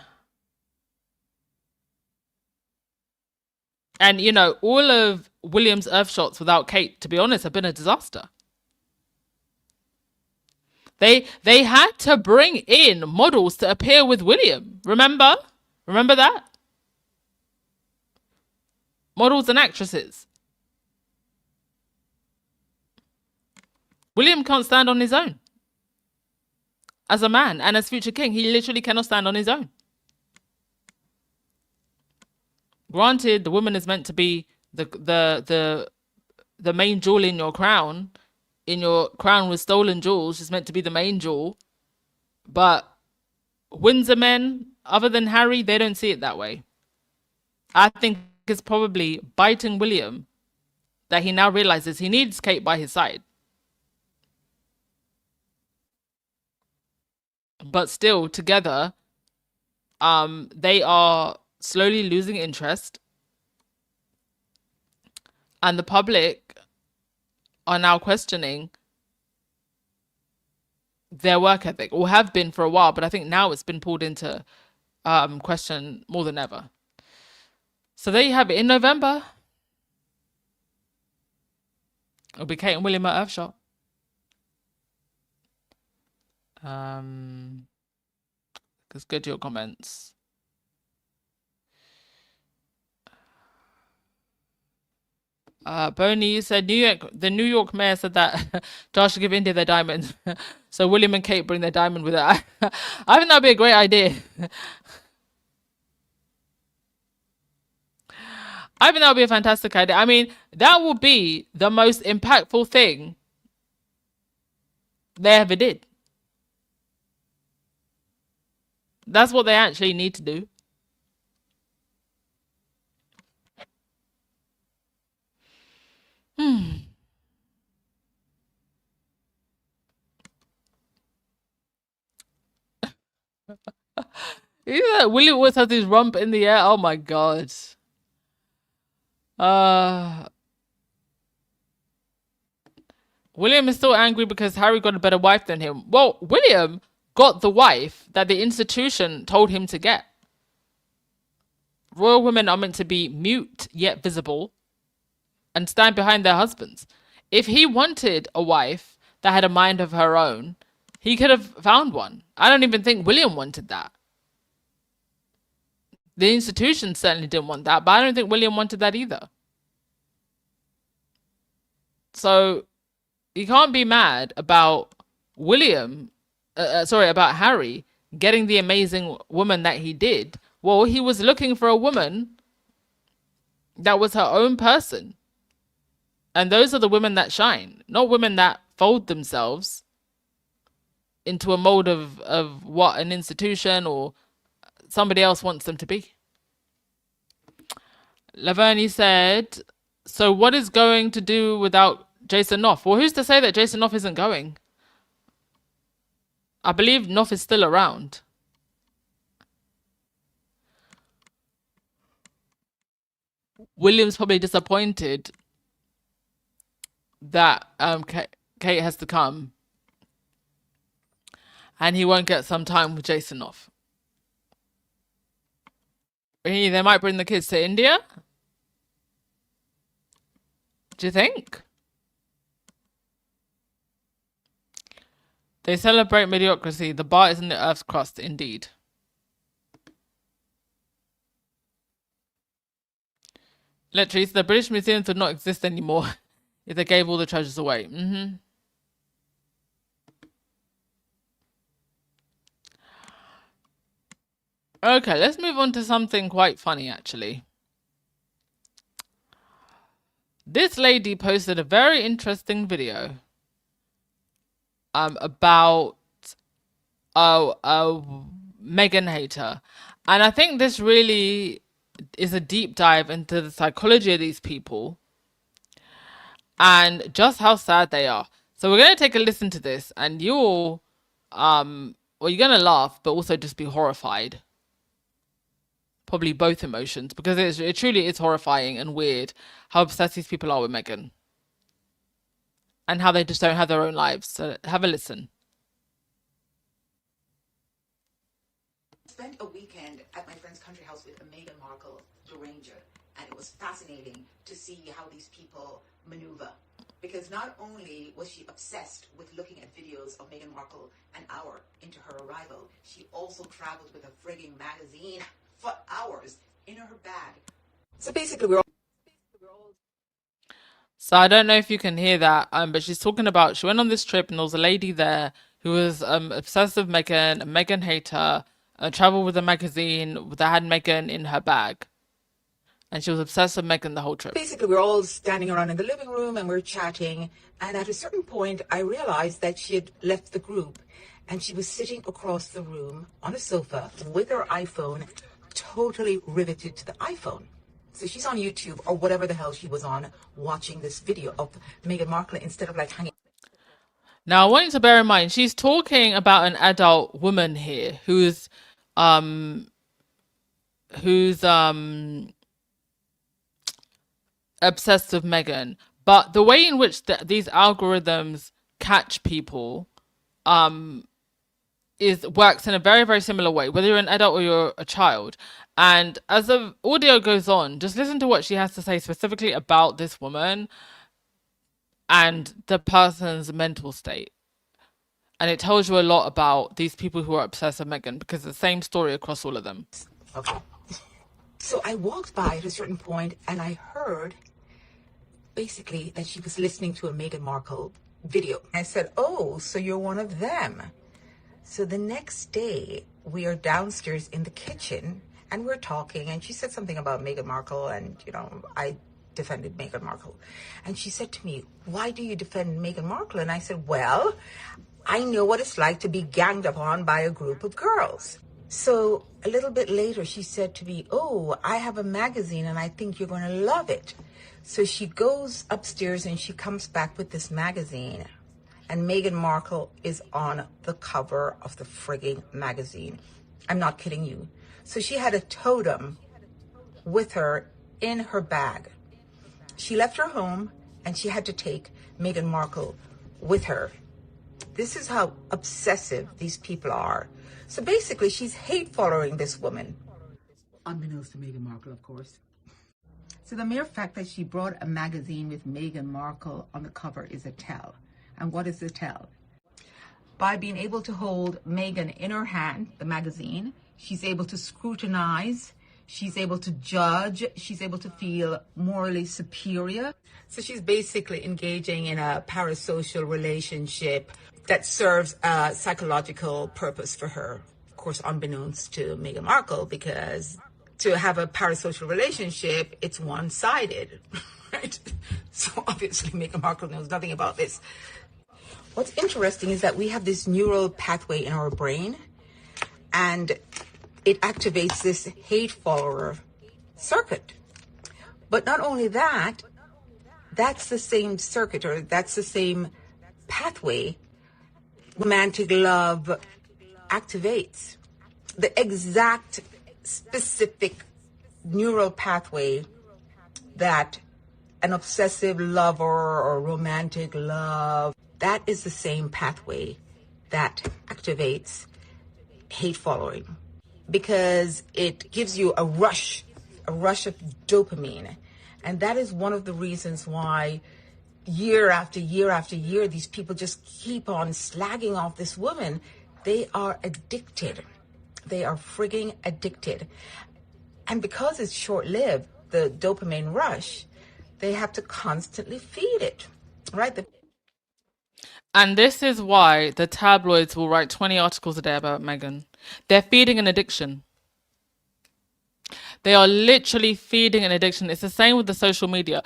Speaker 1: all of William's Earth shots without Kate, to be honest, have been a disaster. They had to bring in models to appear with William. Remember? Remember that? Models and actresses. William can't stand on his own. As a man and as future king, he literally cannot stand on his own. Granted, the woman is meant to be the main jewel in your crown. In your crown with stolen jewels, she's meant to be the main jewel. But Windsor men, other than Harry, they don't see it that way. I think it's probably biting William that he now realizes he needs Kate by his side. But still, together, they are slowly losing interest. And the public are now questioning their work ethic, or have been for a while, but I think now it's been pulled into question more than ever. So there you have it. In November, it'll be Kate and William at Earthshot. Let's go to your comments. Boney said the New York mayor said that Josh should give India their diamonds. So William and Kate bring their diamond with it. I think that'd be a great idea. I think that would be a fantastic idea. I mean, that will be the most impactful thing they ever did. That's what they actually need to do. Yeah, William always has his rump in the air. Oh my god. William is still angry because Harry got a better wife than him. Well, William got the wife that the institution told him to get. Royal women are meant to be mute yet visible and stand behind their husbands. If he wanted a wife that had a mind of her own, he could have found one. I don't even think William wanted that. The institution certainly didn't want that, but I don't think William wanted that either. So you can't be mad about about Harry getting the amazing woman that he did. Well, he was looking for a woman that was her own person. And those are the women that shine, not women that fold themselves into a mold of what an institution or somebody else wants them to be. Laverny said, so what is going to do without Jason Knopf? Well, who's to say that Jason Knopf isn't going? I believe Knopf is still around. William's probably disappointed that Kate has to come and he won't get some time with Jason Knopf. They might bring the kids to India? Do you think? They celebrate mediocrity. The bar is in the earth's crust, indeed. Latrice, the British museums would not exist anymore if they gave all the treasures away. Okay, let's move on to something quite funny, actually. This lady posted a very interesting video about a Meghan hater. And I think this really is a deep dive into the psychology of these people and just how sad they are. So we're going to take a listen to this, and you're going to laugh, but also just be horrified. Probably both emotions, because it truly is horrifying and weird how obsessed these people are with Meghan and how they just don't have their own lives. So have a listen.
Speaker 4: Spent a weekend at my friend's country house with a Meghan Markle deranger, and it was fascinating to see how these people maneuver. Because not only was she obsessed with looking at videos of Meghan Markle an hour into her arrival, she also traveled with a frigging magazine for hours in her bag. So basically, we're all...
Speaker 1: So I don't know if you can hear that, but she's talking about, she went on this trip and there was a lady there who was obsessed with Meghan, a Meghan hater, traveled with a magazine that had Meghan in her bag. And she was obsessed with Meghan the whole trip.
Speaker 4: Basically, we're all standing around in the living room and we're chatting. And at a certain point, I realized that she had left the group and she was sitting across the room on a sofa with her iPhone, totally riveted to the iPhone. So she's on YouTube or whatever the hell she was on, watching this video of Meghan Markle instead of like hanging.
Speaker 1: Now, I want you to bear in mind, she's talking about an adult woman here who's obsessed with Meghan, but the way in which these algorithms catch people is works in a very, very similar way, whether you're an adult or you're a child. And as the audio goes on, just listen to what she has to say specifically about this woman and the person's mental state. And it tells you a lot about these people who are obsessed with Meghan, because it's the same story across all of them.
Speaker 4: Okay. So I walked by at a certain point and I heard basically that she was listening to a Meghan Markle video. I said, oh, so you're one of them. So the next day we are downstairs in the kitchen and we're talking, and she said something about Meghan Markle, and, you know, I defended Meghan Markle. And she said to me, why do you defend Meghan Markle? And I said, well, I know what it's like to be ganged upon by a group of girls. So a little bit later, she said to me, oh, I have a magazine and I think you're going to love it. So she goes upstairs and she comes back with this magazine. And Meghan Markle is on the cover of the frigging magazine. I'm not kidding you. So she had a totem with her in her bag. She left her home and she had to take Meghan Markle with her. This is how obsessive these people are. So basically, she's hate following this woman. Unbeknownst to Meghan Markle, of course. So the mere fact that she brought a magazine with Meghan Markle on the cover is a tell. And what is the tell? By being able to hold Meghan in her hand, the magazine, she's able to scrutinize, she's able to judge, she's able to feel morally superior. So she's basically engaging in a parasocial relationship that serves a psychological purpose for her. Of course, unbeknownst to Meghan Markle, because to have a parasocial relationship, it's one-sided, right? So obviously Meghan Markle knows nothing about this. What's interesting is that we have this neural pathway in our brain, and it activates this hate follower circuit. But not only that, that's the same circuit, or that's the same pathway romantic love activates. The exact specific neural pathway that an obsessive lover or romantic love, that is the same pathway that activates hate following, because it gives you a rush of dopamine. And that is one of the reasons why year after year after year, these people just keep on slagging off this woman. They are addicted. They are frigging addicted. And because it's short-lived, the dopamine rush, they have to constantly feed it, right?
Speaker 1: And this is why the tabloids will write 20 articles a day about Meghan. They're feeding an addiction. They are literally feeding an addiction. It's the same with the social media.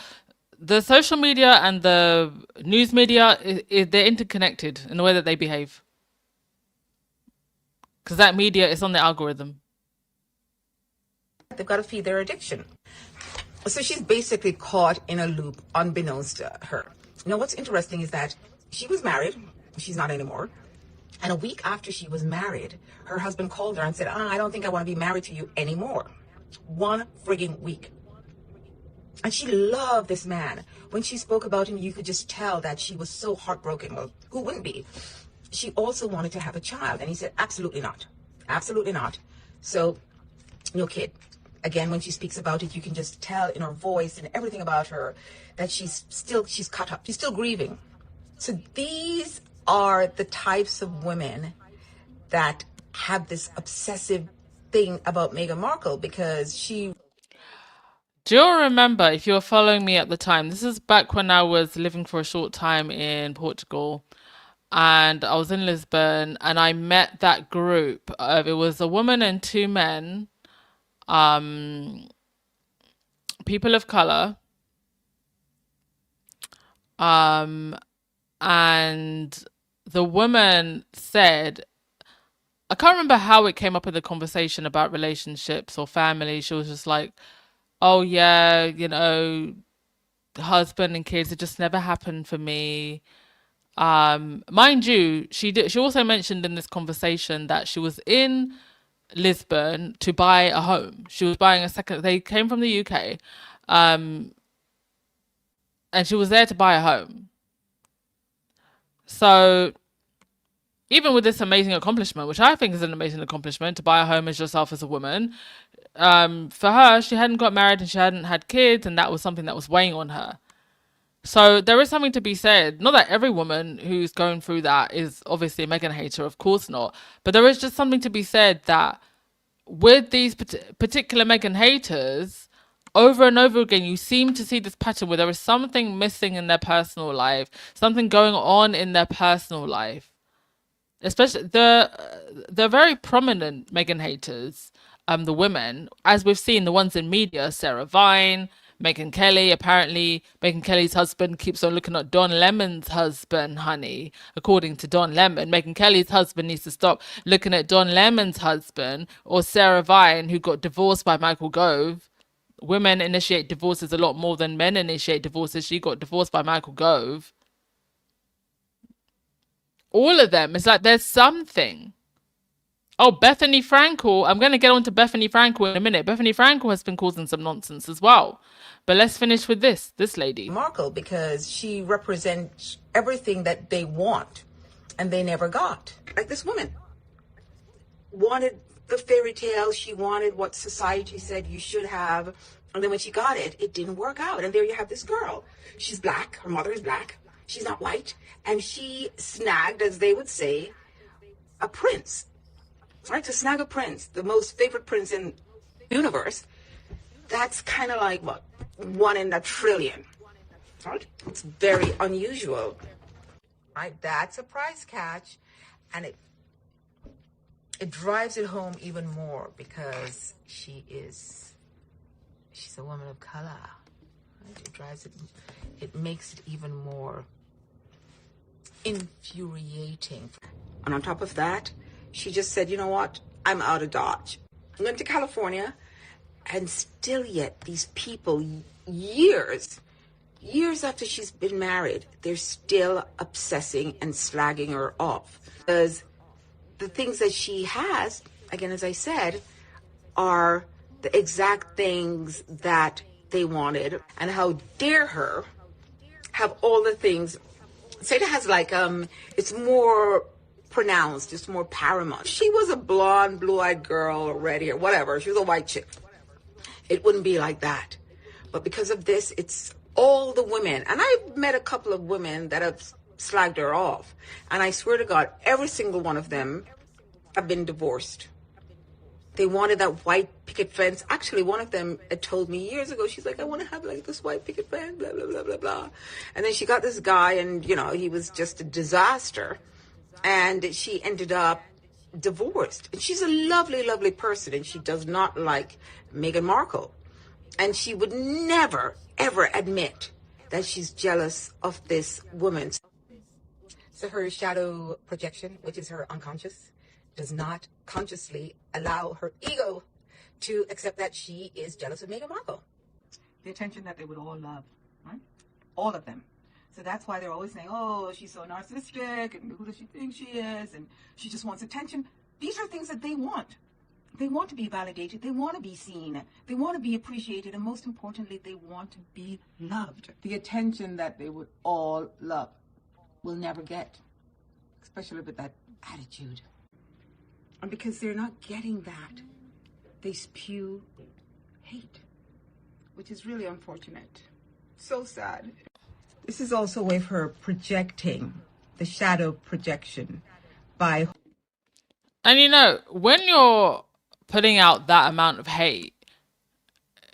Speaker 1: The social media and the news media, they're interconnected in the way that they behave. Because that media is on the algorithm.
Speaker 4: They've got to feed their addiction. So she's basically caught in a loop unbeknownst to her. Now, what's interesting is that she was married. She's not anymore. And a week after she was married, her husband called her and said, I don't think I want to be married to you anymore. One frigging week. And she loved this man. When she spoke about him, you could just tell that she was so heartbroken. Well, who wouldn't be? She also wanted to have a child. And he said, absolutely not. Absolutely not. So, no kid. Again, when she speaks about it, you can just tell in her voice and everything about her that she's cut up. She's still grieving. So these are the types of women that have this obsessive thing about Meghan Markle, because she...
Speaker 1: Do you remember, if you were following me at the time, this is back when I was living for a short time in Portugal, and I was in Lisbon, and I met that group. It was a woman and two men, people of color, and the woman said, I can't remember how it came up in the conversation about relationships or family. She was just like, oh yeah, you know, husband and kids, it just never happened for me. Mind you, she also mentioned in this conversation that she was in Lisbon to buy a home. She was buying a second. They came from the UK. and she was there to buy a home. So even with this amazing accomplishment, which I think is an amazing accomplishment, to buy a home as yourself as a woman, for her, she hadn't got married and she hadn't had kids, and that was something that was weighing on her. So there is something to be said. Not that every woman who's going through that is obviously a Meghan hater, of course not. But there is just something to be said that with these particular Meghan haters, over and over again, you seem to see this pattern where there is something missing in their personal life, something going on in their personal life. Especially the very prominent Meghan haters, the women, as we've seen, the ones in media, Sarah Vine, Meghan Kelly. Apparently, Meghan Kelly's husband keeps on looking at Don Lemon's husband, honey. According to Don Lemon, Meghan Kelly's husband needs to stop looking at Don Lemon's husband, or Sarah Vine, who got divorced by Michael Gove. Women initiate divorces a lot more than men initiate divorces. She got divorced by Michael Gove. All of them. It's like there's something. Oh, Bethany Frankel. I'm going to get on to Bethany Frankel in a minute. Bethany Frankel has been causing some nonsense as well. But let's finish with this lady.
Speaker 4: Markle, because she represents everything that they want and they never got. Like this woman wanted the fairy tale. She wanted what society said you should have. And then when she got it, it didn't work out. And there you have this girl. She's black. Her mother is black. She's not white. And she snagged, as they would say, a prince. Right? To snag a prince, the most favorite prince in the universe, that's kind of like, what, 1 in a trillion. Right? It's very unusual. Right? That's a prize catch. And it drives it home even more because she's a woman of color. Right? It makes it even more infuriating. And on top of that, she just said, you know what? I'm out of Dodge. I went to California, and still yet these people, years after she's been married, they're still obsessing and slagging her off. Because the things that she has, again, as I said, are the exact things that they wanted. And how dare her have all the things. Seda has like, it's more pronounced, it's more paramount. She was a blonde, blue-eyed girl or red hair, whatever. She was a white chick. It wouldn't be like that. But because of this, it's all the women. And I've met a couple of women that have slagged her off. And I swear to God, every single one of them have been divorced. They wanted that white picket fence. Actually, one of them had told me years ago, she's like, I want to have like this white picket fence, blah, blah, blah, blah, blah. And then she got this guy and, you know, he was just a disaster. And she ended up divorced. And she's a lovely, lovely person. And she does not like Meghan Markle. And she would never, ever admit that she's jealous of this woman. So her shadow projection, which is her unconscious, does not consciously allow her ego to accept that she is jealous of Meghan Markle. The attention that they would all love, right? All of them. So that's why they're always saying, oh, she's so narcissistic, and who does she think she is, and she just wants attention. These are things that they want. They want to be validated. They want to be seen. They want to be appreciated. And most importantly, they want to be loved. The attention that they would all love will never get, especially with that attitude. And because they're not getting that, they spew hate, which is really unfortunate. So sad. This is also a way of her projecting the shadow projection by.
Speaker 1: And you know, when you're putting out that amount of hate,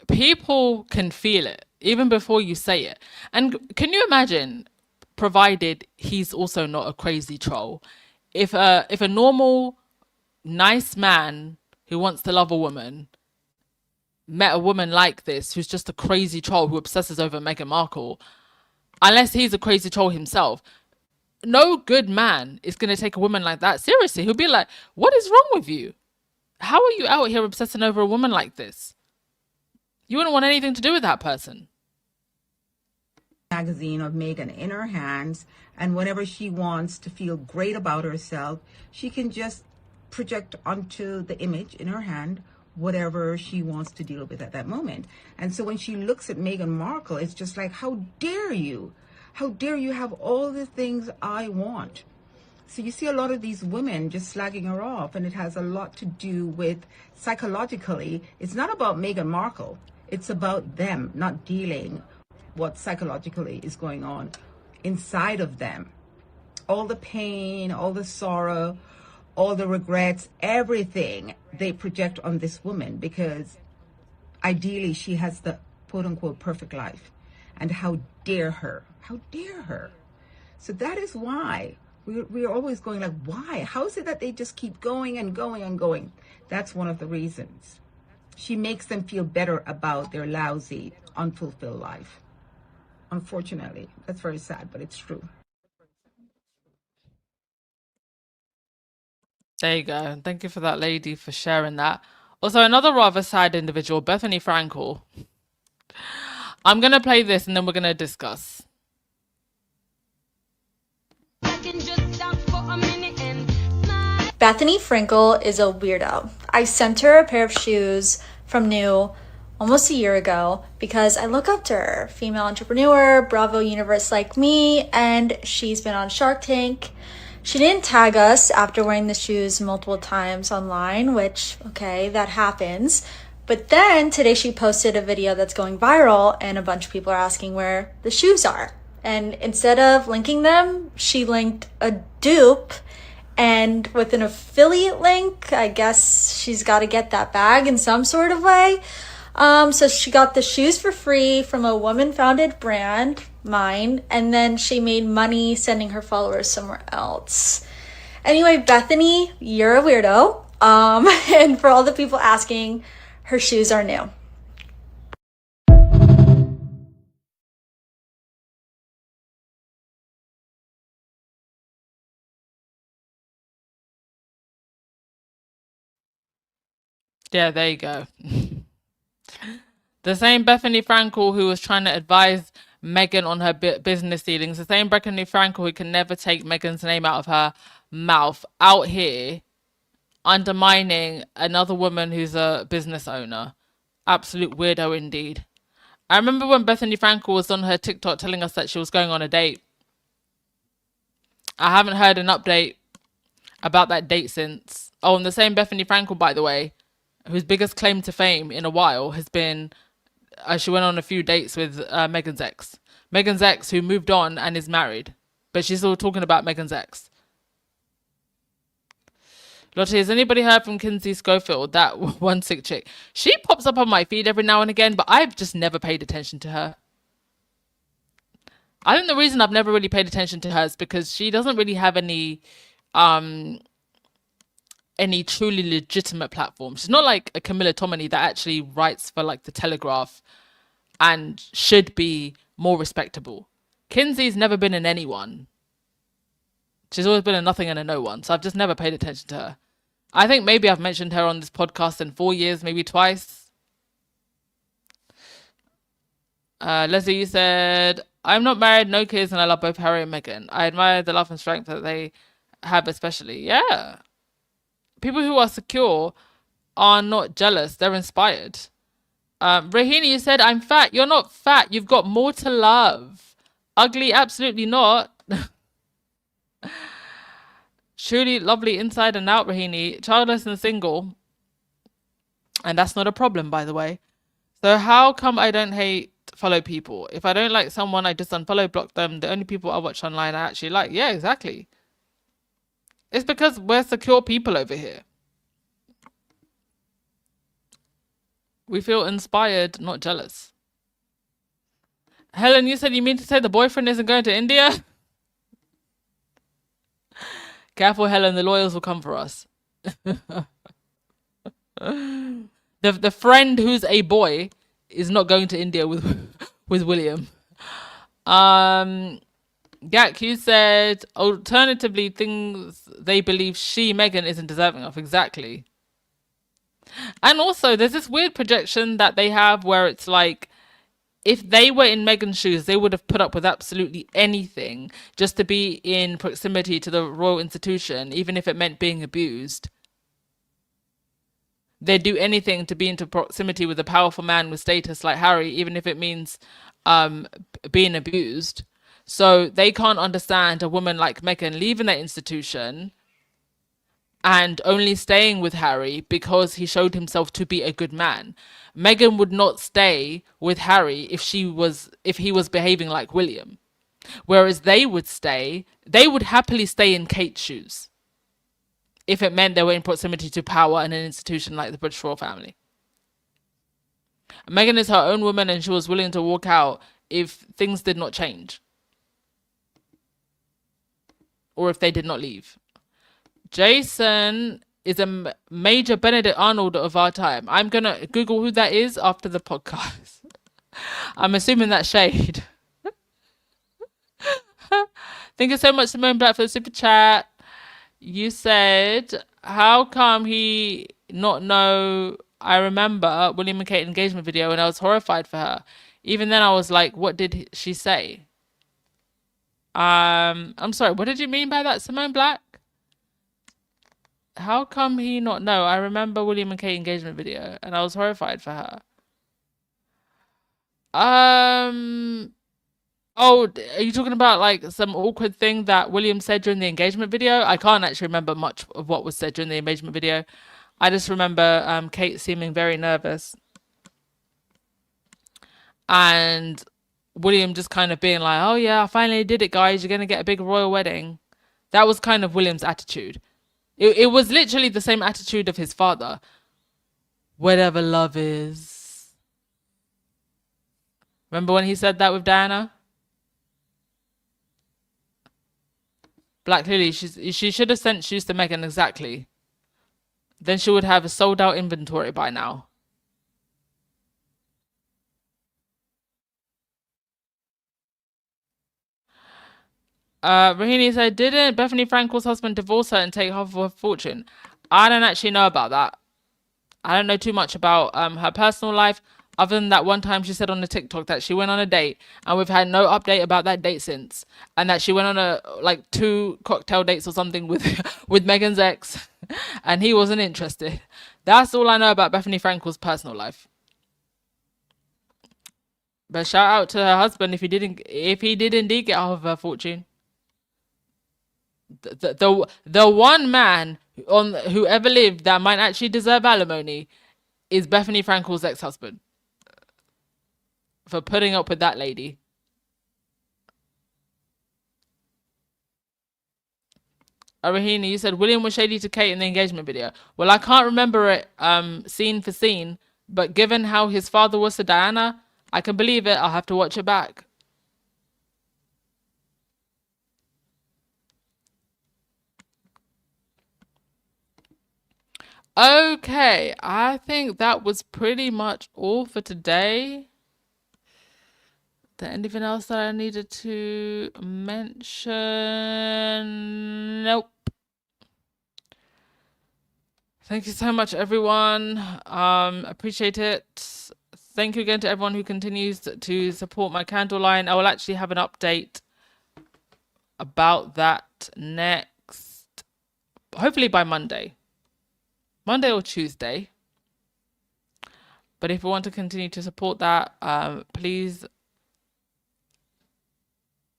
Speaker 1: people can feel it even before you say it. And can you imagine, provided he's also not a crazy troll, if a normal, nice man who wants to love a woman met a woman like this, who's just a crazy troll who obsesses over Meghan Markle, unless he's a crazy troll himself, no good man is going to take a woman like that seriously. He'll be like, what is wrong with you? How are you out here obsessing over a woman like this? You wouldn't want anything to do with that person.
Speaker 4: Magazine of Meghan in her hands, and whenever she wants to feel great about herself, she can just project onto the image in her hand whatever she wants to deal with at that moment. And so when she looks at Meghan Markle, it's just like, how dare you? How dare you have all the things I want? So you see a lot of these women just slagging her off, and it has a lot to do with psychologically. It's not about Meghan Markle. It's about them not dealing what psychologically is going on inside of them. All the pain, all the sorrow, all the regrets, everything they project on this woman, because ideally she has the quote unquote perfect life. And how dare her? How dare her? So that is why we're always going like, why? How is it that they just keep going and going and going? That's one of the reasons. She makes them feel better about their lousy, unfulfilled life. Unfortunately, that's very sad, but it's true.
Speaker 1: There you go. Thank you for that lady for sharing that. Also, another rather sad individual, Bethany Frankel. I'm going to play this and then we're going to discuss.
Speaker 5: Bethany Frankel is a weirdo. I sent her a pair of shoes from New almost a year ago because I look up to her. Female entrepreneur, Bravo universe like me, and she's been on Shark Tank. She didn't tag us after wearing the shoes multiple times online, which, okay, that happens. But then today she posted a video that's going viral and a bunch of people are asking where the shoes are. And instead of linking them, she linked a dupe, and with an affiliate link, I guess she's got to get that bag in some sort of way. So she got the shoes for free from a woman-founded brand, mine, and then she made money sending her followers somewhere else. Anyway, Bethany, you're a weirdo. And for all the people asking, her shoes are new.
Speaker 1: Yeah, there you go. The same Bethany Frankel who was trying to advise Meghan on her business dealings, the same Bethany Frankel who can never take Meghan's name out of her mouth, out here undermining another woman who's a business owner. Absolute weirdo indeed. I remember when Bethany Frankel was on her TikTok telling us that she was going on a date. I haven't heard an update about that date since. Oh, and the same Bethany Frankel, by the way, whose biggest claim to fame in a while has been she went on a few dates with Meghan's ex. Meghan's ex, who moved on and is married. But she's still talking about Meghan's ex. Lottie, has anybody heard from Kinsey Schofield, that one sick chick? She pops up on my feed every now and again, but I've just never paid attention to her. I think the reason I've never really paid attention to her is because she doesn't really have any truly legitimate platform. She's not like a Camilla Tominey that actually writes for like the Telegraph and should be more respectable. Kinsey's never been in anyone. She's always been a nothing and a no one. So I've just never paid attention to her. I think maybe I've mentioned her on this podcast in 4 years, maybe twice. Leslie, you said, I'm not married, no kids, and I love both Harry and Meghan. I admire the love and strength that they have especially. Yeah. People who are secure are not jealous. They're inspired. Rahini, you said, I'm fat. You're not fat. You've got more to love. Ugly? Absolutely not. Truly lovely inside and out, Rahini. Childless and single. And that's not a problem, by the way. So how come I don't follow people? If I don't like someone, I just unfollow, block them. The only people I watch online I actually like. Yeah, exactly. It's because we're secure people over here. We feel inspired, not jealous. Helen, you said you mean to say the boyfriend isn't going to India? Careful, Helen, the lawyers will come for us. The friend who's a boy is not going to India with William. Gak, you said alternatively things they believe Meghan isn't deserving of. Exactly. And also there's this weird projection that they have where it's like, if they were in Meghan's shoes, they would have put up with absolutely anything just to be in proximity to the royal institution, even if it meant being abused. they'd do anything to be into proximity with a powerful man with status like Harry, even if it means being abused. So they can't understand a woman like Meghan leaving that institution and only staying with Harry because he showed himself to be a good man. Meghan would not stay with Harry if he was behaving like William. Whereas they would happily stay in Kate's shoes if it meant they were in proximity to power in an institution like the British royal family. Meghan is her own woman and she was willing to walk out if things did not change. Or if they did not leave. Jason is a major Benedict Arnold of our time. I'm going to Google who that is after the podcast. I'm assuming that's shade. Thank you so much, Simone Black, for the super chat. You said, how come he not know I remember William and Kate engagement video and I was horrified for her. Even then I was like, what did she say? I'm sorry, what did you mean by that, Simone Black? How come he not know? I remember William and Kate engagement video and I was horrified for her. Oh, are you talking about like some awkward thing that William said during the engagement video? I can't actually remember much of what was said during the engagement video. I just remember Kate seeming very nervous. And William just kind of being like, oh yeah, I finally did it, guys. You're going to get a big royal wedding. That was kind of William's attitude. It was literally the same attitude of his father. Whatever love is. Remember when he said that with Diana? Black Lily, she should have sent shoes to Meghan, exactly. Then she would have a sold out inventory by now. Rahini said, didn't Bethany Frankel's husband divorce her and take half of her fortune? I don't actually know about that. I don't know too much about her personal life, other than that one time she said on the TikTok that she went on a date, and we've had no update about that date since, and that she went on a like 2 cocktail dates or something with with Meghan's ex, and he wasn't interested. That's all I know about Bethany Frankel's personal life. But shout out to her husband if he did indeed get half of her fortune. The one man who ever lived that might actually deserve alimony is Bethany Frankel's ex-husband for putting up with that lady. Arahini, you said William was shady to Kate in the engagement video. Well, I can't remember it scene for scene, but given how his father was to Diana, I can believe it. I'll have to watch it back. Okay, I think that was pretty much all for today. Is there anything else that I needed to mention? Nope. Thank you so much, everyone. Appreciate it. Thank you again to everyone who continues to support my candle line. I will actually have an update about that next, hopefully by Monday or Tuesday. But if you want to continue to support that, please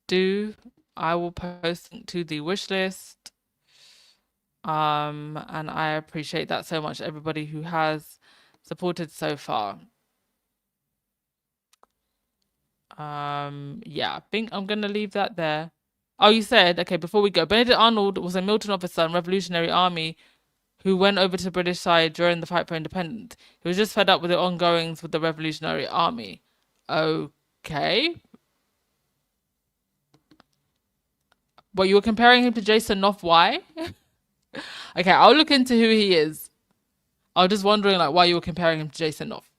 Speaker 1: do. I will post to the wish list. And I appreciate that so much, everybody who has supported so far. Yeah, I think I'm gonna leave that there. Oh, you said, okay, before we go, Benedict Arnold was a Milton officer in Revolutionary Army who went over to the British side during the fight for independence. He was just fed up with the ongoings with the Revolutionary Army. Okay. Well, you were comparing him to Jason Knopf. Why? Okay, I'll look into who he is. I was just wondering like why you were comparing him to Jason Knopf.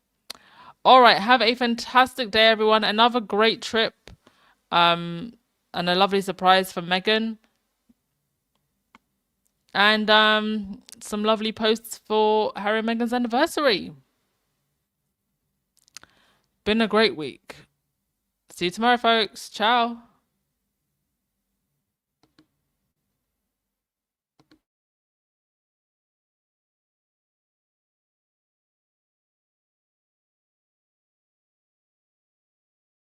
Speaker 1: All right, have a fantastic day, everyone. Another great trip. And a lovely surprise from Meghan. And some lovely posts for Harry and Meghan's anniversary. Been a great week. See you tomorrow, folks. Ciao.